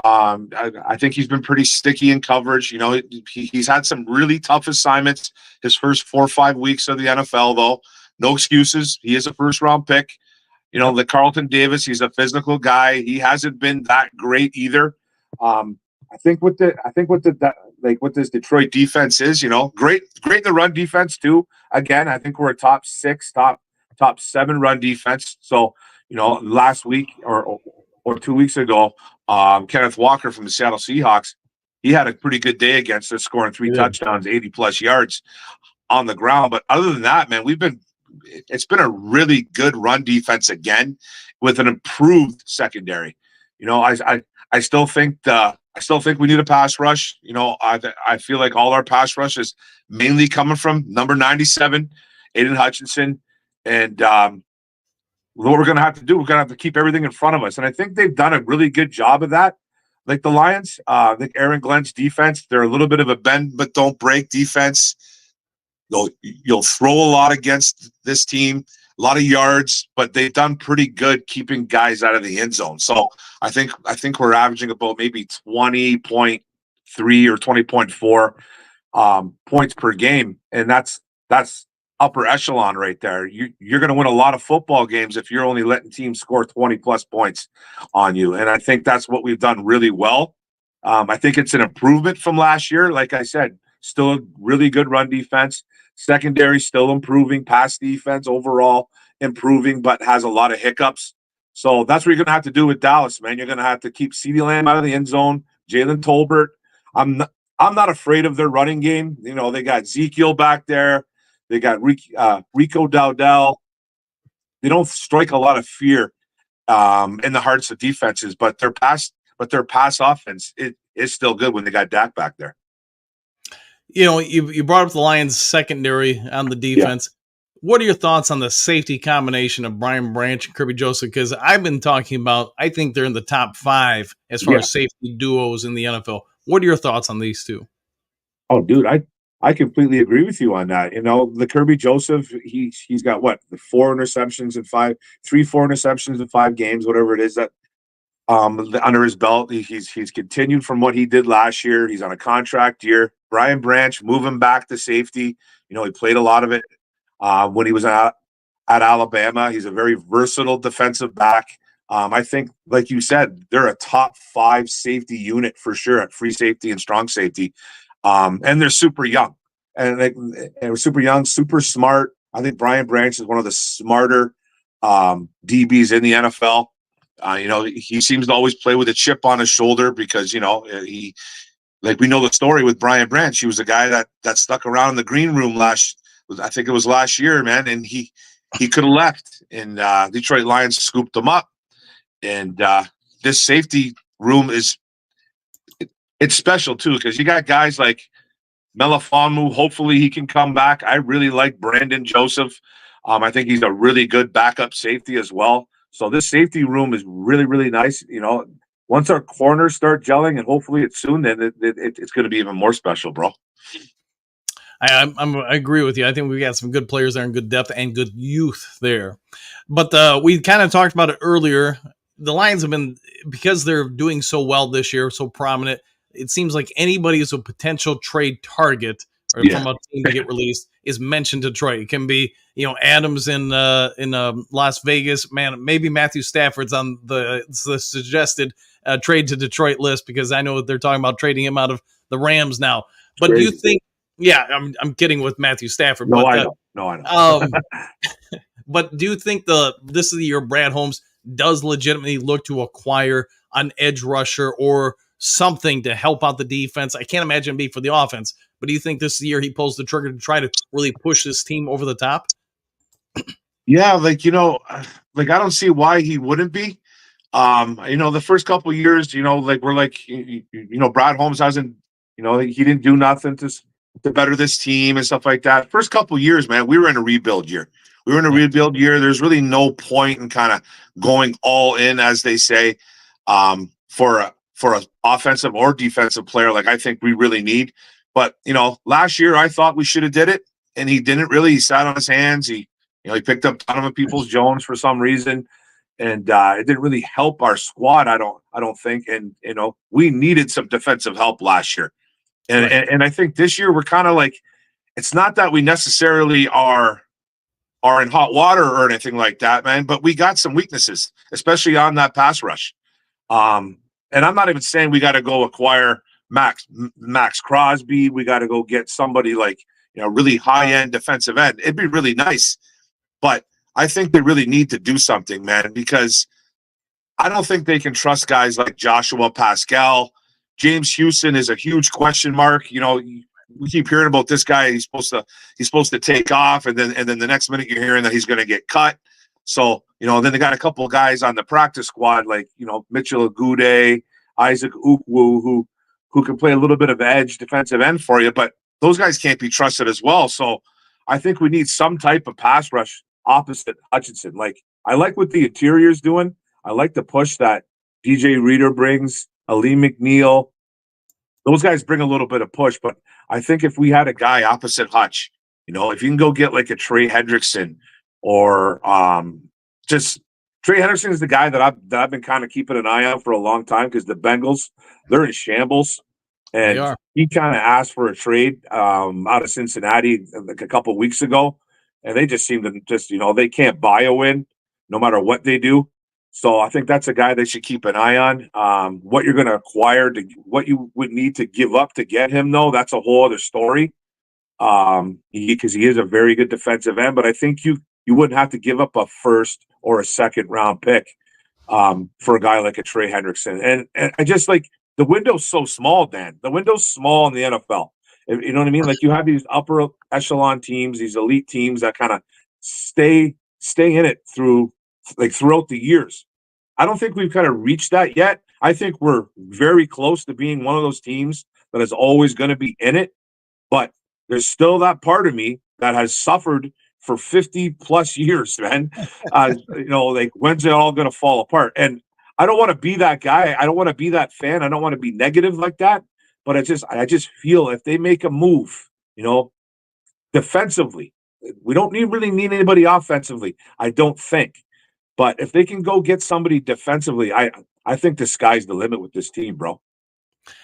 I think he's been pretty sticky in coverage. He's had some really tough assignments his first 4 or 5 weeks of the NFL, though. No excuses. He is a first-round pick. The Carlton Davis, he's a physical guy. He hasn't been that great either. I think what this Detroit defense is, great in the run defense too. Again, I think we're a top 7 run defense. So, last week or 2 weeks ago, Kenneth Walker from the Seattle Seahawks, he had a pretty good day against us, scoring 3 touchdowns, 80+ yards on the ground. But other than that, man, it's been a really good run defense again with an improved secondary. You know, I still think we need a pass rush. You know, I feel like all our pass rush is mainly coming from number 97, Aiden Hutchinson. And what we're going to have to do, we're going to have to keep everything in front of us. And I think they've done a really good job of that. Like the Lions, I think Aaron Glenn's defense, they're a little bit of a bend but don't break defense. You'll throw a lot against this team, a lot of yards, but they've done pretty good keeping guys out of the end zone. So I think we're averaging about maybe 20.3 or 20.4 points per game, and that's upper echelon right there. You're going to win a lot of football games if you're only letting teams score 20+ points on you, and I think that's what we've done really well. I think it's an improvement from last year. Like I said, still a really good run defense. Secondary still improving. Pass defense overall improving, but has a lot of hiccups. So that's what you're going to have to do with Dallas, man. You're going to have to keep CeeDee Lamb out of the end zone. Jalen Tolbert. I'm not afraid of their running game. You know, they got Ezekiel back there. They got Rico Dowdell. They don't strike a lot of fear in the hearts of defenses, but their pass offense is still good when they got Dak back there. You know, you brought up the Lions secondary on the defense. Yeah. What are your thoughts on the safety combination of Brian Branch and Kirby Joseph? Because I've been talking about, I think they're in the top 5 as far as safety duos in the NFL. What are your thoughts on these two? Oh, dude, I completely agree with you on that. You know, the Kirby Joseph, he's got what, 4 interceptions in 5 interceptions in 5 games, whatever it is that under his belt. He's continued from what he did last year. He's on a contract year. Brian Branch, moving back to safety. You know, he played a lot of it when he was at Alabama. He's a very versatile defensive back. I think, like you said, they're a top 5 safety unit for sure at free safety and strong safety. And they're super young. And they're super young, super smart. I think Brian Branch is one of the smarter DBs in the NFL. You know, he seems to always play with a chip on his shoulder because, you know, we know the story with Brian Branch. He was a guy that stuck around in the green room last year, man, and he could have left. And Detroit Lions scooped him up. And this safety room it's special too because you got guys like Melifonwu. Hopefully he can come back. I really like Brandon Joseph. I think he's a really good backup safety as well. So this safety room is really, really nice. You know, once our corners start gelling, and hopefully it's soon, then it's going to be even more special, bro. I agree with you. I think we got some good players there and good depth and good youth there. But we kind of talked about it earlier. The Lions have been, because they're doing so well this year, so prominent, it seems like anybody who's a potential trade target or from a team to get released is mentioned Detroit. It can be, you know, Adams in Las Vegas. Man, maybe Matthew Stafford's on the suggested trade to Detroit list because I know they're talking about trading him out of the Rams now. But do you think? Yeah, I'm kidding with Matthew Stafford. No, but, I know. No, I know. But do you think this is the year Brad Holmes does legitimately look to acquire an edge rusher or something to help out the defense? I can't imagine it be for the offense, but do you think this year he pulls the trigger to try to really push this team over the top? Yeah, I don't see why he wouldn't be. You know, the first couple of years, you know, Brad Holmes hasn't, you know, he didn't do nothing to better this team and stuff like that. First couple of years, man, we were in a rebuild year. There's really no point in kind of going all in, as they say, for an offensive or defensive player like I think we really need. But, you know, last year I thought we should have did it, and he didn't really. He sat on his hands. He picked up Donovan Peoples-Jones for some reason, and it didn't really help our squad, I don't think. And, you know, we needed some defensive help last year. And I think this year we're kind of like, it's not that we necessarily are in hot water or anything like that, man, but we got some weaknesses, especially on that pass rush. And I'm not even saying we got to go acquire Max Crosby. We got to go get somebody like, you know, really high-end defensive end. It'd be really nice. But I think they really need to do something, man, because I don't think they can trust guys like Joshua Pascal, James Houston is a huge question mark. We keep hearing about this guy. He's supposed to take off, and then the next minute you're hearing that he's going to get cut. So, then they got a couple of guys on the practice squad, like, Mitchell Agude, Isaac Ukwu, who can play a little bit of edge defensive end for you, but those guys can't be trusted as well. So I think we need some type of pass rush opposite Hutchinson. Like, I like what the interior's doing. I like the push that DJ Reader brings, Ali McNeil. Those guys bring a little bit of push, but I think if we had a guy opposite Hutch, if you can go get like a Trey Hendrickson or just Trey Hendrickson is the guy that I've been kind of keeping an eye on for a long time because the Bengals, they're in shambles. And he kind of asked for a trade out of Cincinnati like a couple of weeks ago. And they just seem to they can't buy a win no matter what they do. So I think that's a guy they should keep an eye on. What you're going to acquire, what you would need to give up to get him, though, that's a whole other story. Because he is a very good defensive end, but I think you wouldn't have to give up a first or a second round pick for a guy like a Trey Hendrickson. And I just like the window's so small, Dan. The window's small in the NFL. You know what I mean? Like you have these upper echelon teams, these elite teams that kind of stay in it throughout the years. I don't think we've kind of reached that yet. I think we're very close to being one of those teams that is always going to be in it. But there's still that part of me that has suffered for 50 plus years, man. Like when's it all going to fall apart? And I don't want to be that guy. I don't want to be that fan. I don't want to be negative like that. But I just feel if they make a move, defensively, we don't really need anybody offensively. I don't think. But if they can go get somebody defensively, I think the sky's the limit with this team, bro.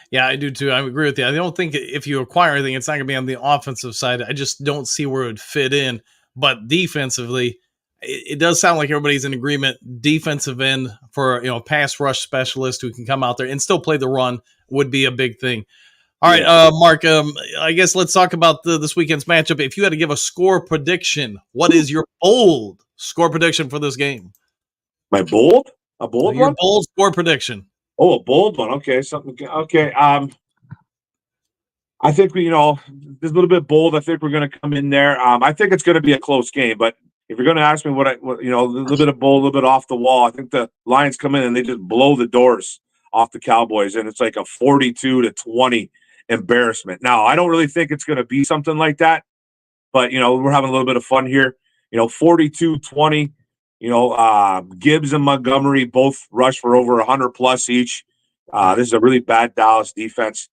Yeah, I do too. I agree with you. I don't think if you acquire anything, it's not going to be on the offensive side. I just don't see where it would fit in. But defensively, it does sound like everybody's in agreement. Defensive end for pass rush specialist who can come out there and still play the run would be a big thing. All right, Mark. I guess let's talk about this weekend's matchup. If you had to give a score prediction, what is your bold score prediction for this game? My bold, a bold your one. Bold score prediction. Oh, a bold one. Okay, something. Okay. I think there's a little bit bold. I think we're going to come in there. I think it's going to be a close game. But if you're going to ask me what a little bit of bold, a little bit off the wall, I think the Lions come in and they just blow the doors off the Cowboys, and it's like a 42-20 embarrassment. Now, I don't really think it's going to be something like that, but we're having a little bit of fun here. 42-20. Gibbs and Montgomery both rush for over 100 plus each. This is a really bad Dallas defense.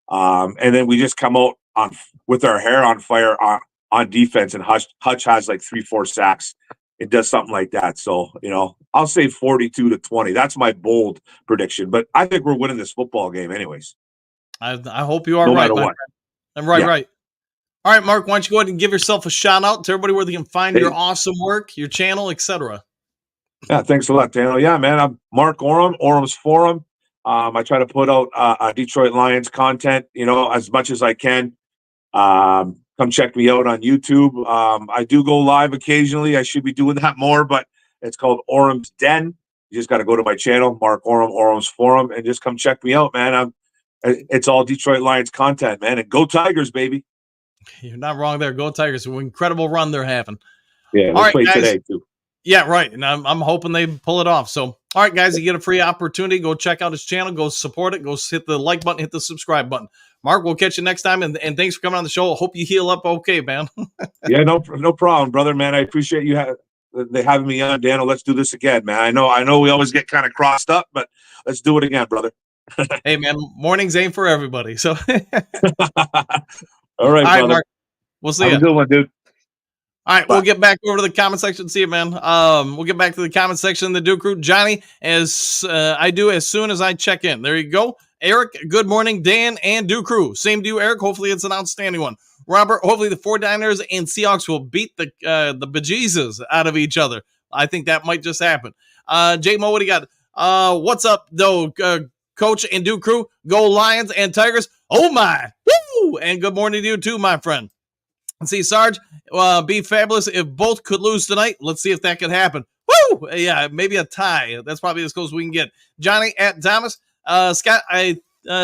And then we just come out with our hair on fire on defense, and Hutch has like 3-4 sacks. It does something like that. So, I'll say 42-20. That's my bold prediction. But I think we're winning this football game anyways. I hope you are no right. Matter what. I'm right, right. All right, Mark, why don't you go ahead and give yourself a shout out to everybody where they can find your awesome work, your channel, etc. Yeah, thanks a lot, Daniel. Yeah, man, I'm Mark Orem, Orem's Forum. I try to put out Detroit Lions content, as much as I can. Come check me out on YouTube. I do go live occasionally. I should be doing that more, but it's called Orem's Den. You just got to go to my channel, Mark Orem, Orem's Forum, and just come check me out, man. It's all Detroit Lions content, man. And go Tigers, baby. You're not wrong there. Go Tigers. An incredible run they're having. Yeah, all right, play guys. Today, too. Yeah, right. And I'm hoping they pull it off. So, all right, guys, you get a free opportunity. Go check out his channel. Go support it. Go hit the like button. Hit the subscribe button. Mark, we'll catch you next time. And thanks for coming on the show. Hope you heal up okay, man. Yeah, no problem, brother, man. I appreciate you having me on, Daniel. Let's do this again, man. I know we always get kind of crossed up, but let's do it again, brother. Hey, man, mornings ain't for everybody. So, all right, brother. Mark. We'll see you. Have a good one, dude. All right, we'll get back over to the comment section. See you, man. We'll get back to the comment section. The Duke Crew, Johnny, as I do as soon as I check in. There you go. Eric, good morning. Dan and Duke Crew. Same to you, Eric. Hopefully it's an outstanding one. Robert, hopefully the 49ers and Seahawks will beat the bejesus out of each other. I think that might just happen. J Mo, what do you got? What's up, though, Coach and Duke Crew? Go Lions and Tigers. Oh, my. Woo! And good morning to you, too, my friend. Let's see, Sarge, be fabulous if both could lose tonight. Let's see if that could happen. Woo! Yeah, maybe a tie. That's probably as close as we can get. Johnny at Thomas. Scott, I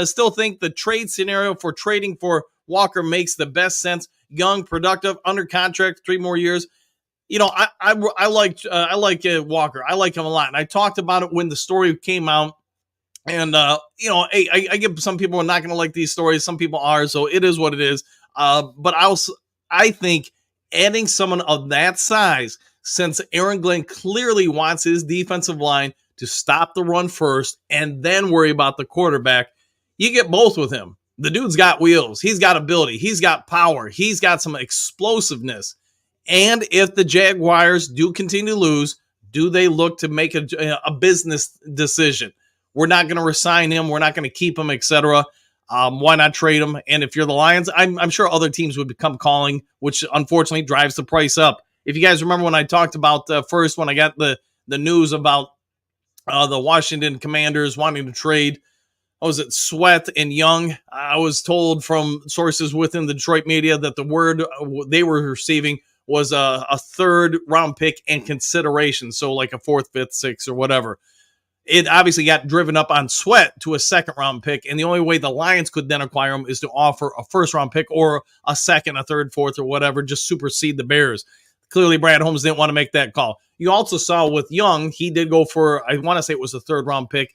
still think the trade scenario for trading for Walker makes the best sense. Young, productive, under contract, 3 more years. You know, I like Walker. I like him a lot, and I talked about it when the story came out. And you know, I get some people are not going to like these stories. Some people are, so it is what it is. But I think adding someone of that size, since Aaron Glenn clearly wants his defensive line to stop the run first and then worry about the quarterback, you get both with him. The dude's got wheels. He's got ability. He's got power. He's got some explosiveness. And if the Jaguars do continue to lose, do they look to make a business decision? We're not going to resign him. We're not going to keep him, etc. Why not trade him? And if you're the Lions, I'm sure other teams would become calling, which unfortunately drives the price up. If you guys remember when I talked about first, when I got the news about the Washington Commanders wanting to trade, was it Sweat and Young? I was told from sources within the Detroit media that the word they were receiving was a 3rd round pick and consideration. So like a 4th, 5th, 6th, or whatever. It obviously got driven up on Sweat to a 2nd round pick. And the only way the Lions could then acquire him is to offer a 1st round pick or a 2nd, a 3rd, 4th, or whatever, just supersede the Bears. Clearly, Brad Holmes didn't want to make that call. You also saw with Young, he did go for, I want to say it was a 3rd round pick.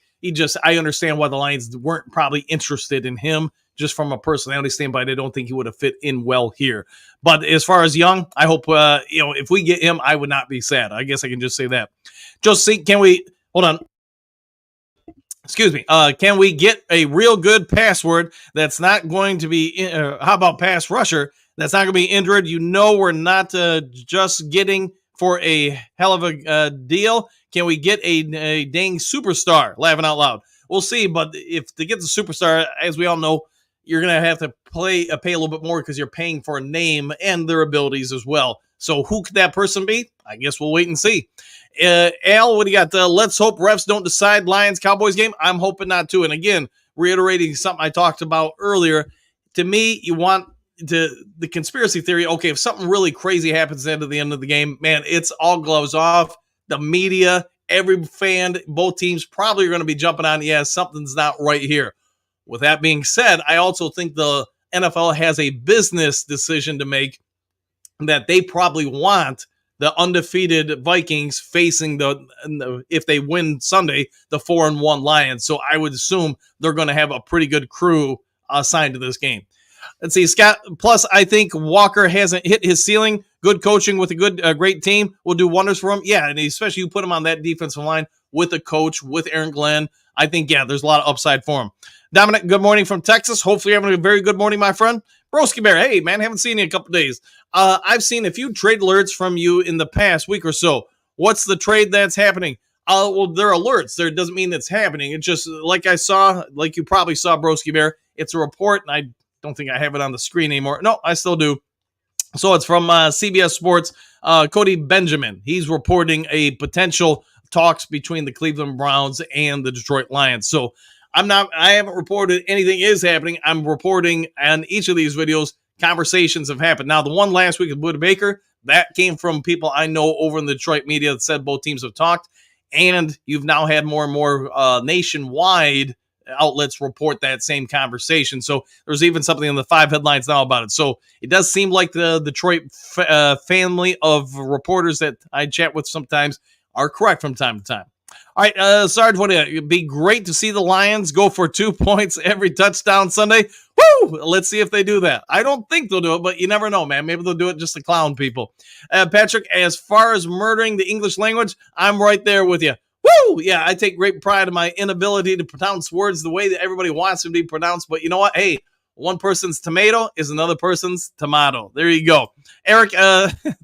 I understand why the Lions weren't probably interested in him. Just from a personality standpoint, I don't think he would have fit in well here. But as far as Young, I hope, if we get him, I would not be sad. I guess I can just say that. Josie, hold on. Excuse me. Can we get a real good password that's not going to be, how about pass rusher? That's not going to be injured. You know, we're not just getting for a hell of a deal. Can we get a dang superstar? Laughing out loud. We'll see. But if to get the superstar, as we all know, you're going to have to pay a little bit more because you're paying for a name and their abilities as well. So who could that person be? I guess we'll wait and see. Al, what do you got? Let's hope refs don't decide Lions-Cowboys game. I'm hoping not to. And again, reiterating something I talked about earlier, to me, you want the conspiracy theory. Okay, if something really crazy happens at the end of the game, man, it's all gloves off. The media, every fan, both teams probably are going to be jumping on, yeah, something's not right here. With that being said, I also think the NFL has a business decision to make that they probably want the undefeated Vikings facing if they win Sunday, the 4-1 Lions. So I would assume they're going to have a pretty good crew assigned to this game. Let's see, Scott. Plus, I think Walker hasn't hit his ceiling. Good coaching with a great team will do wonders for him. Yeah, and especially you put him on that defensive line with a coach, with Aaron Glenn. I think, yeah, there's a lot of upside for him. Dominic, good morning from Texas. Hopefully you're having a very good morning, my friend. Broski Bear, hey, man, haven't seen you in a couple days. I've seen a few trade alerts from you in the past week or so. What's the trade that's happening? Well, they're alerts. There doesn't mean it's happening. It's just like you probably saw, Broski Bear. It's a report, and I don't think I have it on the screen anymore. No, I still do. So it's from CBS Sports. Cody Benjamin. He's reporting a potential talks between the Cleveland Browns and the Detroit Lions. So I haven't reported anything is happening. I'm reporting on each of these videos, conversations have happened. Now, the one last week with Buda Baker, that came from people I know over in the Detroit media that said both teams have talked. And you've now had more and more nationwide outlets report that same conversation. So there's even something in the 5 headlines now about it. So it does seem like the Detroit family of reporters that I chat with sometimes are correct from time to time. All right, Sarge, it'd be great to see the Lions go for 2 points every touchdown Sunday. Woo! Let's see if they do that. I don't think they'll do it, but you never know, man. Maybe they'll do it just to clown people. Patrick, as far as murdering the English language, I'm right there with you. Woo! Yeah, I take great pride in my inability to pronounce words the way that everybody wants them to be pronounced. But you know what? Hey, one person's tomato is another person's tomato. There you go. Eric,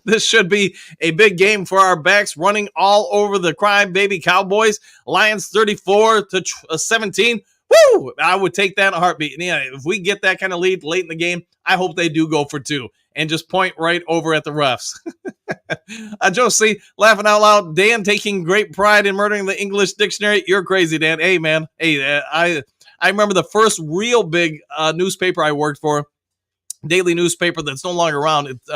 this should be a big game for our backs, running all over the crybaby Cowboys. Lions 34-17. Woo! I would take that in a heartbeat. And yeah, if we get that kind of lead late in the game, I hope they do go for 2 and just point right over at the refs. Josie, laughing out loud. Dan taking great pride in murdering the English dictionary. You're crazy, Dan. Hey, man. Hey, I remember the first real big newspaper I worked for, daily newspaper that's no longer around. It's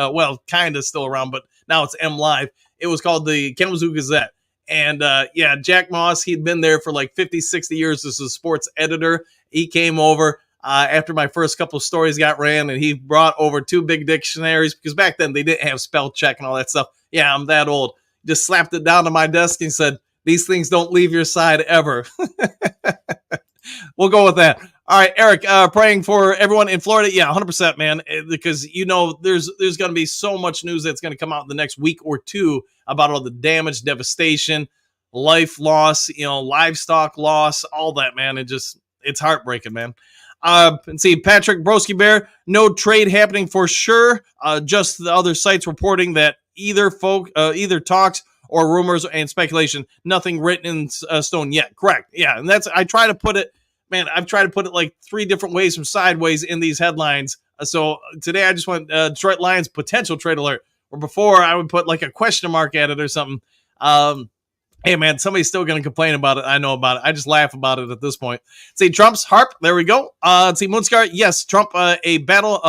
kind of still around, but now it's M Live. It was called the Kalamazoo Gazette. And yeah, Jack Moss, he'd been there for like 50, 60 years as a sports editor. He came over after my first couple of stories got ran, and he brought over 2 big dictionaries because back then they didn't have spell check and all that stuff. Yeah, I'm that old. Just slapped it down to my desk and said, these things don't leave your side ever. We'll go with that. All right, Eric, praying for everyone in Florida. Yeah, 100%, man, because, you know, there's going to be so much news that's going to come out in the next week or two about all the damage, devastation, life loss, you know, livestock loss, all that, man. It's heartbreaking, man. And see, Patrick Broski Bear, no trade happening for sure. Just the other sites reporting that either talks or rumors and speculation, nothing written in stone yet. Correct. Yeah. And I've tried to put it like 3 different ways from sideways in these headlines. So today I just went Detroit Lions potential trade alert, or before I would put like a question mark at it or something. Hey, man, somebody's still going to complain about it. I know about it. I just laugh about it at this point. See, Trump's Harp. There we go. Let's see, Moonscar. Yes, Trump, a bottle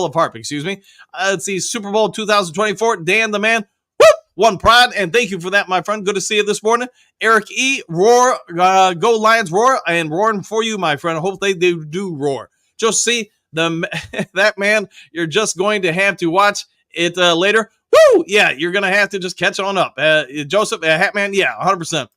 of Harp, excuse me. Let's see, Super Bowl 2024. Dan the man. Whoop! One pride, and thank you for that, my friend. Good to see you this morning. Eric E. Roar. Go Lions, roar. And roaring for you, my friend. I hope they do roar. Just see that man. You're just going to have to watch it later. Woo! Yeah, you're going to have to just catch on up. Joseph, Hatman, yeah, 100%.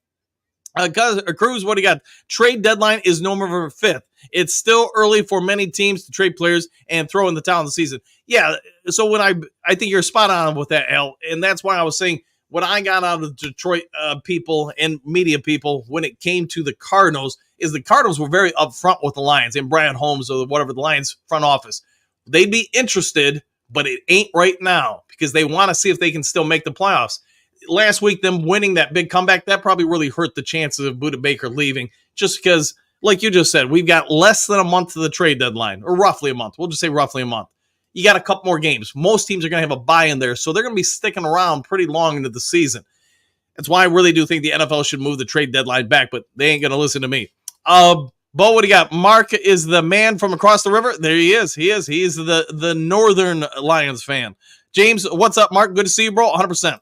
Cruz, what do you got? Trade deadline is November 5th. It's still early for many teams to trade players and throw in the towel in the season. Yeah, so when I think you're spot on with that, Al, and that's why I was saying what I got out of Detroit people and media people when it came to the Cardinals is the Cardinals were very upfront with the Lions and Brad Holmes or whatever, the Lions front office. They'd be interested, but it ain't right now because they want to see if they can still make the playoffs. Last week, them winning that big comeback, that probably really hurt the chances of Budda Baker leaving just because, like you just said, we've got less than a month to the trade deadline, or roughly a month. We'll just say roughly a month. You got a couple more games. Most teams are going to have a bye in there, so they're going to be sticking around pretty long into the season. That's why I really do think the NFL should move the trade deadline back, but they ain't going to listen to me. Bo, what do you got? Mark is the man from across the river. There he is. He is. He's the Northern Lions fan. James, what's up, Mark? Good to see you, bro. 100%.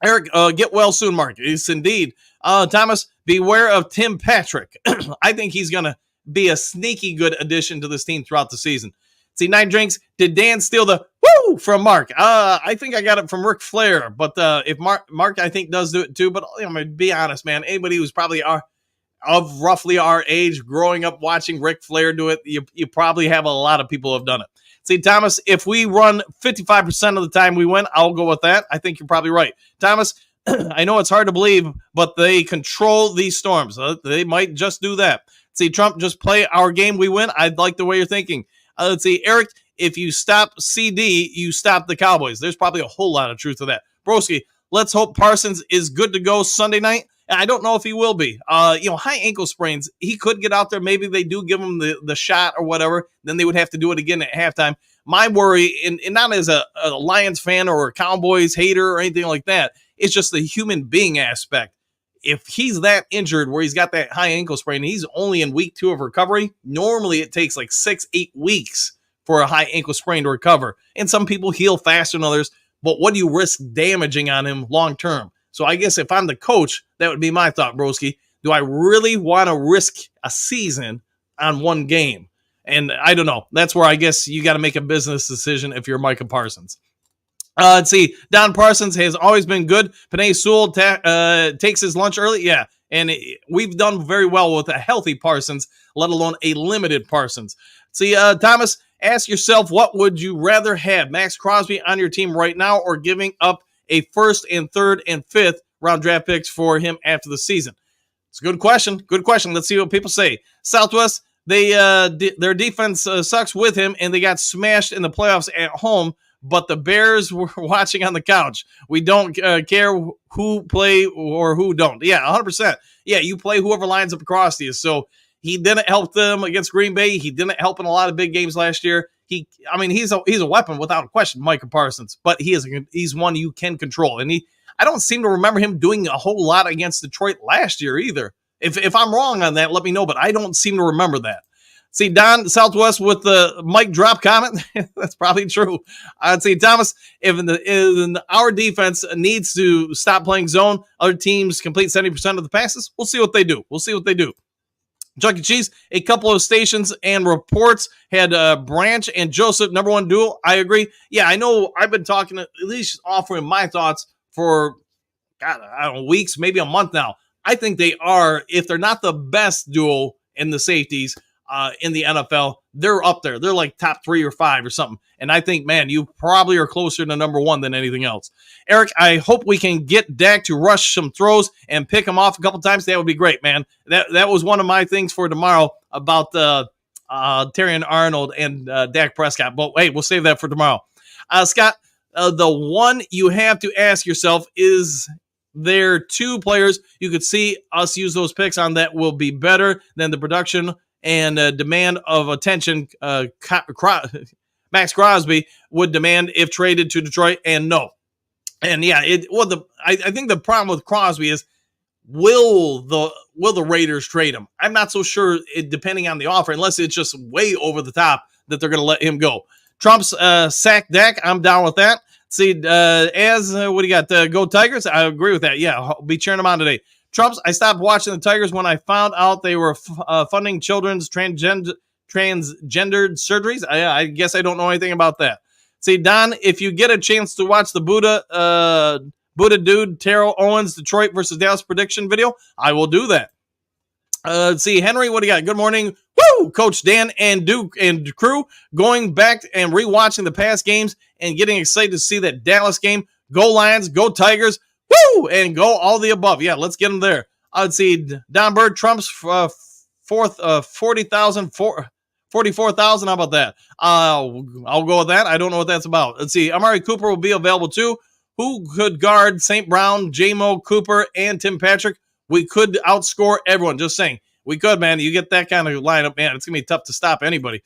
Eric, get well soon, Mark. Yes, indeed. Thomas, beware of Tim Patrick. I think he's going to be a sneaky good addition to this team throughout the season. See, 9 drinks. Did Dan steal the woo from Mark? I think I got it from Ric Flair, but if Mark, I think, does do it too. But I'm going to be honest, man. Anybody who's probably of roughly our age, growing up watching Ric Flair do it, you probably have a lot of people who have done it. See, Thomas, if we run 55% of the time we win, I'll go with that. I think you're probably right. Thomas, I know it's hard to believe, but they control these storms. They might just do that. See, Trump, just play our game, we win. I like the way you're thinking. Let's see, Eric, if you stop CD, you stop the Cowboys. There's probably a whole lot of truth to that. Broski, let's hope Parsons is good to go Sunday night. I don't know if he will be. High ankle sprains, he could get out there. Maybe they do give him the shot or whatever. Then they would have to do it again at halftime. My worry, and not as a Lions fan or a Cowboys hater or anything like that, it's just the human being aspect. If he's that injured where he's got that high ankle sprain, and he's only in week 2 of recovery, normally it takes like 6-8 weeks for a high ankle sprain to recover. And some people heal faster than others, but what do you risk damaging on him long term? So I guess if I'm the coach, that would be my thought, Broski. Do I really want to risk a season on one game? And I don't know. That's where I guess you got to make a business decision if you're Micah Parsons. Let's see. Don Parsons has always been good. Panay Sewell takes his lunch early. Yeah. And we've done very well with a healthy Parsons, let alone a limited Parsons. See, Thomas, ask yourself, what would you rather have? Max Crosby on your team right now or giving up a 1st and 3rd and 5th round draft picks for him after the season? It's a good question. Good question. Let's see what people say. Southwest, their defense sucks with him, and they got smashed in the playoffs at home, but the Bears were watching on the couch. We don't care who play or who don't. Yeah, 100%. Yeah, you play whoever lines up across you. So he didn't help them against Green Bay. He didn't help in a lot of big games last year. He's a weapon without a question, Micah Parsons, but he's one you can control. And I don't seem to remember him doing a whole lot against Detroit last year either. If I'm wrong on that, let me know, but I don't seem to remember that. See, Don Southwest with the mic drop comment. That's probably true. I'd say, Thomas, if our defense needs to stop playing zone, other teams complete 70% of the passes, we'll see what they do. Chuck E. Cheese, a couple of stations and reports had Branch and Joseph, number one duo. I agree. Yeah, I know I've been talking, at least offering my thoughts for, God, I don't know, weeks, maybe a month now. I think they are, if they're not the best duo in the safeties in the NFL, they're up there. They're like top 3 or 5 or something. And I think, man, you probably are closer to number one than anything else. Eric, I hope we can get Dak to rush some throws and pick him off a couple times. That would be great, man. That was one of my things for tomorrow about Terrion Arnold and Dak Prescott. But hey, we'll save that for tomorrow. Scott, the one you have to ask yourself is, there 2 players you could see us use those picks on that will be better than the production and demand of attention Max Crosby would demand if traded to Detroit, and no. And yeah, I think the problem with Crosby is, will the Raiders trade him? I'm not so sure, depending on the offer, unless it's just way over the top that they're going to let him go. Trump's sack Dak, I'm down with that. See, what do you got? Go Tigers? I agree with that. Yeah, I'll be cheering them on today. Trump's, I stopped watching the Tigers when I found out they were funding children's transgendered surgeries. I guess I don't know anything about that. See, Don, if you get a chance to watch the Buddha Dude, Terrell Owens, Detroit versus Dallas prediction video, I will do that. See, Henry, what do you got? Good morning. Woo! Coach Dan and Duke and crew going back and rewatching the past games and getting excited to see that Dallas game. Go Lions, go Tigers, woo! And go all the above. Yeah, let's get them there. I'd see Don Bird, Trump's 44,000. How about that? I'll go with that. I don't know what that's about. Let's see. Amari Cooper will be available too. Who could guard St. Brown, J-Mo, Cooper, and Tim Patrick? We could outscore everyone. Just saying. We could, man. You get that kind of lineup, man. It's going to be tough to stop anybody.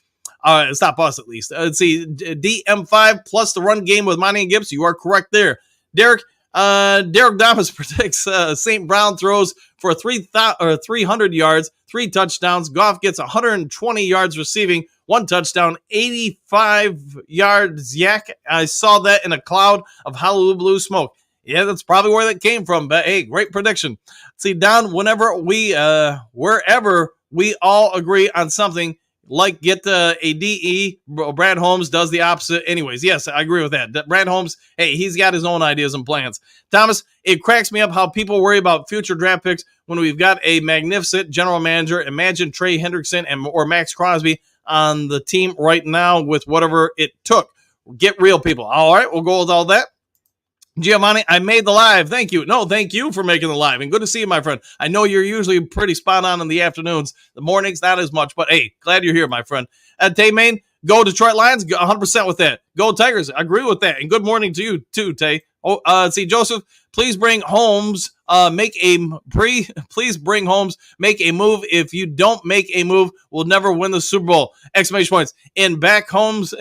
Stop us, at least. Let's see. DM5 plus the run game with Monty and Gibbs. You are correct there. Derek Thomas predicts St. Brown throws for 300 yards, 3 touchdowns. Goff gets 120 yards receiving, 1 touchdown, 85 yards. Yak. I saw that in a cloud of hullabaloo smoke. Yeah, that's probably where that came from. But hey, great prediction. See, Don, wherever we all agree on something, like get a DE, Brad Holmes does the opposite anyways. Yes, I agree with that. Brad Holmes, hey, he's got his own ideas and plans. Thomas, it cracks me up how people worry about future draft picks when we've got a magnificent general manager. Imagine Trey Hendrickson or Max Crosby on the team right now with whatever it took. Get real, people. All right, we'll go with all that. Giovanni, I made the live. Thank you. No, thank you for making the live. And good to see you, my friend. I know you're usually pretty spot on in the afternoons. The mornings, not as much. But, hey, glad you're here, my friend. Tay Main, go Detroit Lions. 100% with that. Go Tigers. I agree with that. And good morning to you, too, Tay. See, Joseph, please bring Holmes. Please bring Holmes. Make a move. If you don't make a move, we'll never win the Super Bowl. Exclamation points. In back Holmes,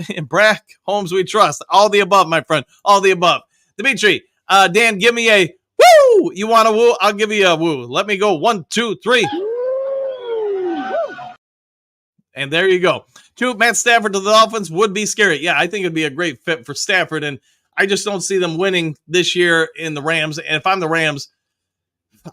we trust. All the above, my friend. All the above. Dimitri, Dan, give me a woo. You want a woo? I'll give you a woo. Let me go. 1, 2, 3. And there you go. 2, Matt Stafford to the Dolphins would be scary. Yeah, I think it'd be a great fit for Stafford. And I just don't see them winning this year in the Rams. And if I'm the Rams,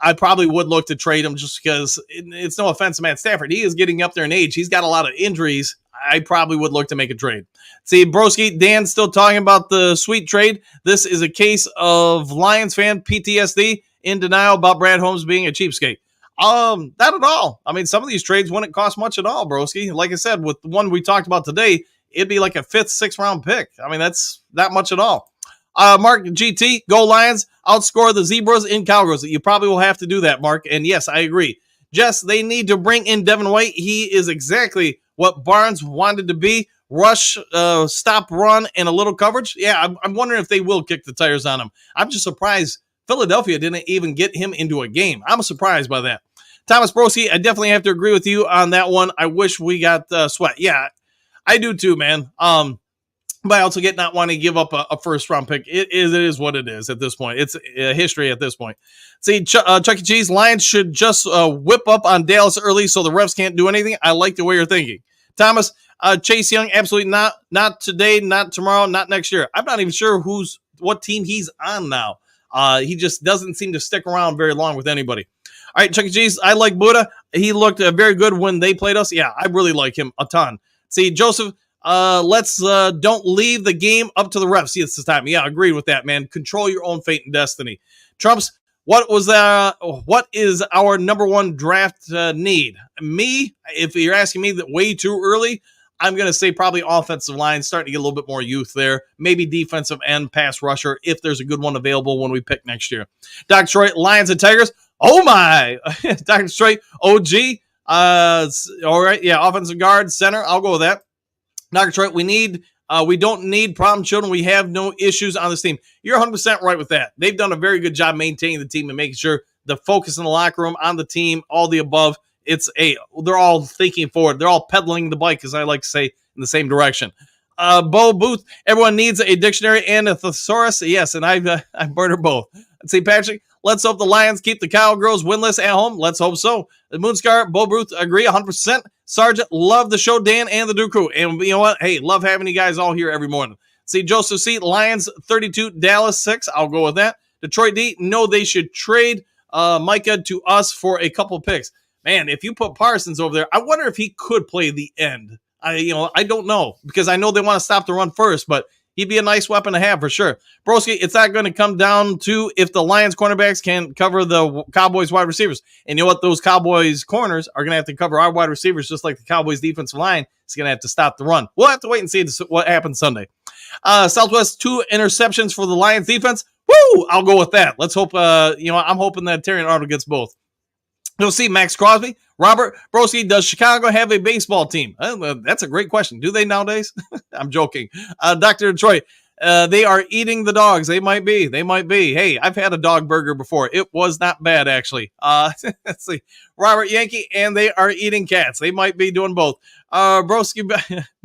I probably would look to trade him just because it's no offense to Matt Stafford. He is getting up there in age. He's got a lot of injuries. I probably would look to make a trade. See, Broski, Dan's still talking about the sweet trade. This is a case of Lions fan PTSD in denial about Brad Holmes being a cheapskate. Not at all. I mean, some of these trades wouldn't cost much at all, Broski. Like I said, with the one we talked about today, it'd be like a 5th, 6th round pick. I mean, that's not much at all. Mark GT, go Lions, outscore the Zebras in Cowboys. You probably will have to do that, Mark. And yes, I agree. Jess, they need to bring in Devin White. He is exactly what Barnes wanted to be. Rush, stop, run, and a little coverage. Yeah, I'm wondering if they will kick the tires on him. I'm just surprised Philadelphia didn't even get him into a game. I'm surprised by that. Thomas Broski, I definitely have to agree with you on that one. I wish we got Sweat. Yeah, I do too, man. But I also get not wanting to give up a first-round pick. It is what it is at this point. It's history at this point. See, Chuck E. Cheese, Lions should just whip up on Dallas early so the refs can't do anything. I like the way you're thinking. Thomas, Chase Young, absolutely not today, not tomorrow, not next year. I'm not even sure what team he's on now. He just doesn't seem to stick around very long with anybody. All right, Chuck E. Cheese, I like Buddha. He looked very good when they played us. Yeah, I really like him a ton. See, Joseph, let's don't leave the game up to the refs. See, it's this time. Yeah, agreed with that, man. Control your own fate and destiny. Trumps, what is our number one draft need? Me, if you're asking me that way too early, I'm going to say probably offensive line, starting to get a little bit more youth there. Maybe defensive end, pass rusher, if there's a good one available when we pick next year. Dr. Detroit, Lions and Tigers. Oh, my. Dr. Detroit, OG. All right, yeah, offensive guard, center. I'll go with that. Dr. Detroit, we don't need problem children. We have no issues on this team. You're 100% right with that. They've done a very good job maintaining the team and making sure the focus in the locker room, on the team, all the above. They're all thinking forward. They're all pedaling the bike, as I like to say, in the same direction. Bo Booth, everyone needs a dictionary and a thesaurus. Yes, and I've murdered both. Let's see, Patrick, let's hope the Lions keep the Cowgirls winless at home. Let's hope so. The Moonscar, Bo Booth, agree 100%. Sergeant, love the show, Dan, and the Duke Crew. And you know what? Hey, love having you guys all here every morning. See, Joseph C., Lions 32, Dallas 6. I'll go with that. Detroit D, no, they should trade Micah to us for a couple picks. Man, if you put Parsons over there, I wonder if he could play the end. I don't know, because I know they want to stop the run first, but he'd be a nice weapon to have for sure. Broski, it's not going to come down to if the Lions cornerbacks can cover the Cowboys wide receivers. And you know what? Those Cowboys corners are going to have to cover our wide receivers, just like the Cowboys defensive line is going to have to stop the run. We'll have to wait and see what happens Sunday. Southwest, 2 interceptions for the Lions defense. Woo! I'll go with that. Let's hope, I'm hoping that Terry Arnold gets both. You'll see Max Crosby. Robert Broski, does Chicago have a baseball team? That's a great question. Do they nowadays? I'm joking. Dr. Detroit, they are eating the dogs. They might be. Hey, I've had a dog burger before. It was not bad, actually. Let's see. Robert Yankee, and they are eating cats. They might be doing both. Broski,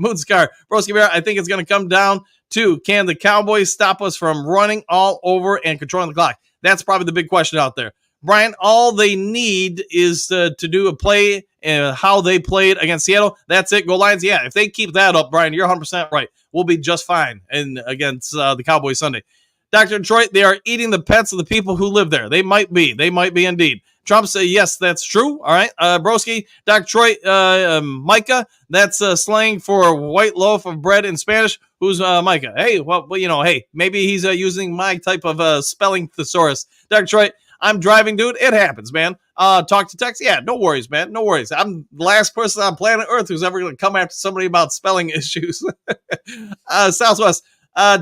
Moonscar, Broski Bear, I think it's going to come down to, can the Cowboys stop us from running all over and controlling the clock? That's probably the big question out there. Brian, all they need is to do a play how they played against Seattle. That's it. Go Lions. Yeah, if they keep that up, Brian, you're 100% right. We'll be just fine against the Cowboys Sunday. Dr. Detroit, they are eating the pets of the people who live there. They might be indeed. Trump says, yes, that's true. All right. Broski, Dr. Detroit, Micah, that's slang for white loaf of bread in Spanish. Who's Micah? Hey, hey, maybe he's using my type of spelling thesaurus. Dr. Detroit, I'm driving, dude. It happens, man. Talk to text. Yeah, no worries, man. No worries. I'm the last person on planet Earth who's ever going to come after somebody about spelling issues. Southwest,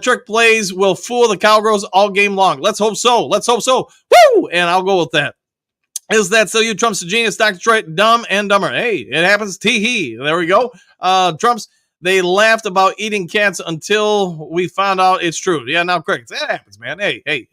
trick plays will fool the Cowgirls all game long. Let's hope so. Woo! And I'll go with that. Is that so? You Trump's a genius, Dr. Detroit, dumb and dumber. Hey, it happens. Tee-hee. There we go. Trump's, they laughed about eating cats until we found out it's true. Yeah, now crickets. That happens, man. Hey,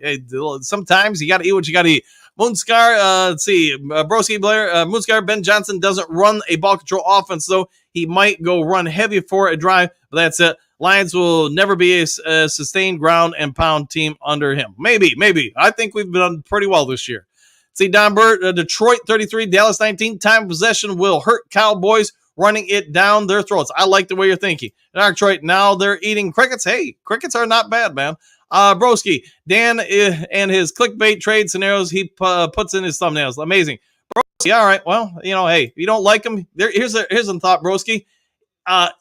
sometimes you got to eat what you got to eat. Moonscar, let's see. Broski Blair, Moonscar, Ben Johnson doesn't run a ball control offense, though. He might go run heavy for a drive, but that's it. Lions will never be a sustained ground and pound team under him. Maybe. I think we've done pretty well this year. See, Don Burt, Detroit 33, Dallas 19. Time of possession will hurt Cowboys, running it down their throats. I like the way you're thinking. Detroit, now they're eating crickets. Hey, crickets are not bad, man. Broski, Dan and his clickbait trade scenarios he puts in his thumbnails. Amazing. Broski, all right, well, hey, if you don't like them, here's a thought, Broski.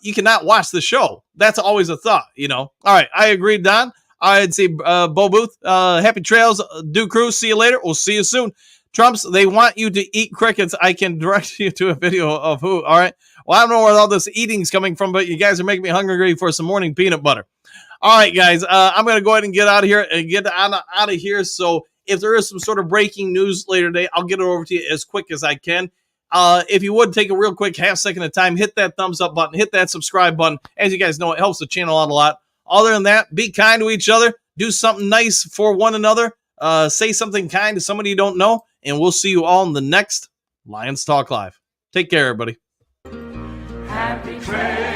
You cannot watch the show. That's always a thought, All right, I agree, Don. I'd say Bo Booth, happy trails, Duke Crew. See you later. We'll see you soon. Trumps, they want you to eat crickets. I can direct you to a video of who. All right. Well, I don't know where all this eating's coming from, but you guys are making me hungry for some morning peanut butter. All right, guys. I'm going to go ahead and get out of here and get out of here. So if there is some sort of breaking news later today, I'll get it over to you as quick as I can. If you would take a real quick half second of time, hit that thumbs up button, hit that subscribe button. As you guys know, it helps the channel out a lot. Other than that, be kind to each other. Do something nice for one another. Say something kind to somebody you don't know. And we'll see you all in the next Lions Talk Live. Take care, everybody. Happy trail.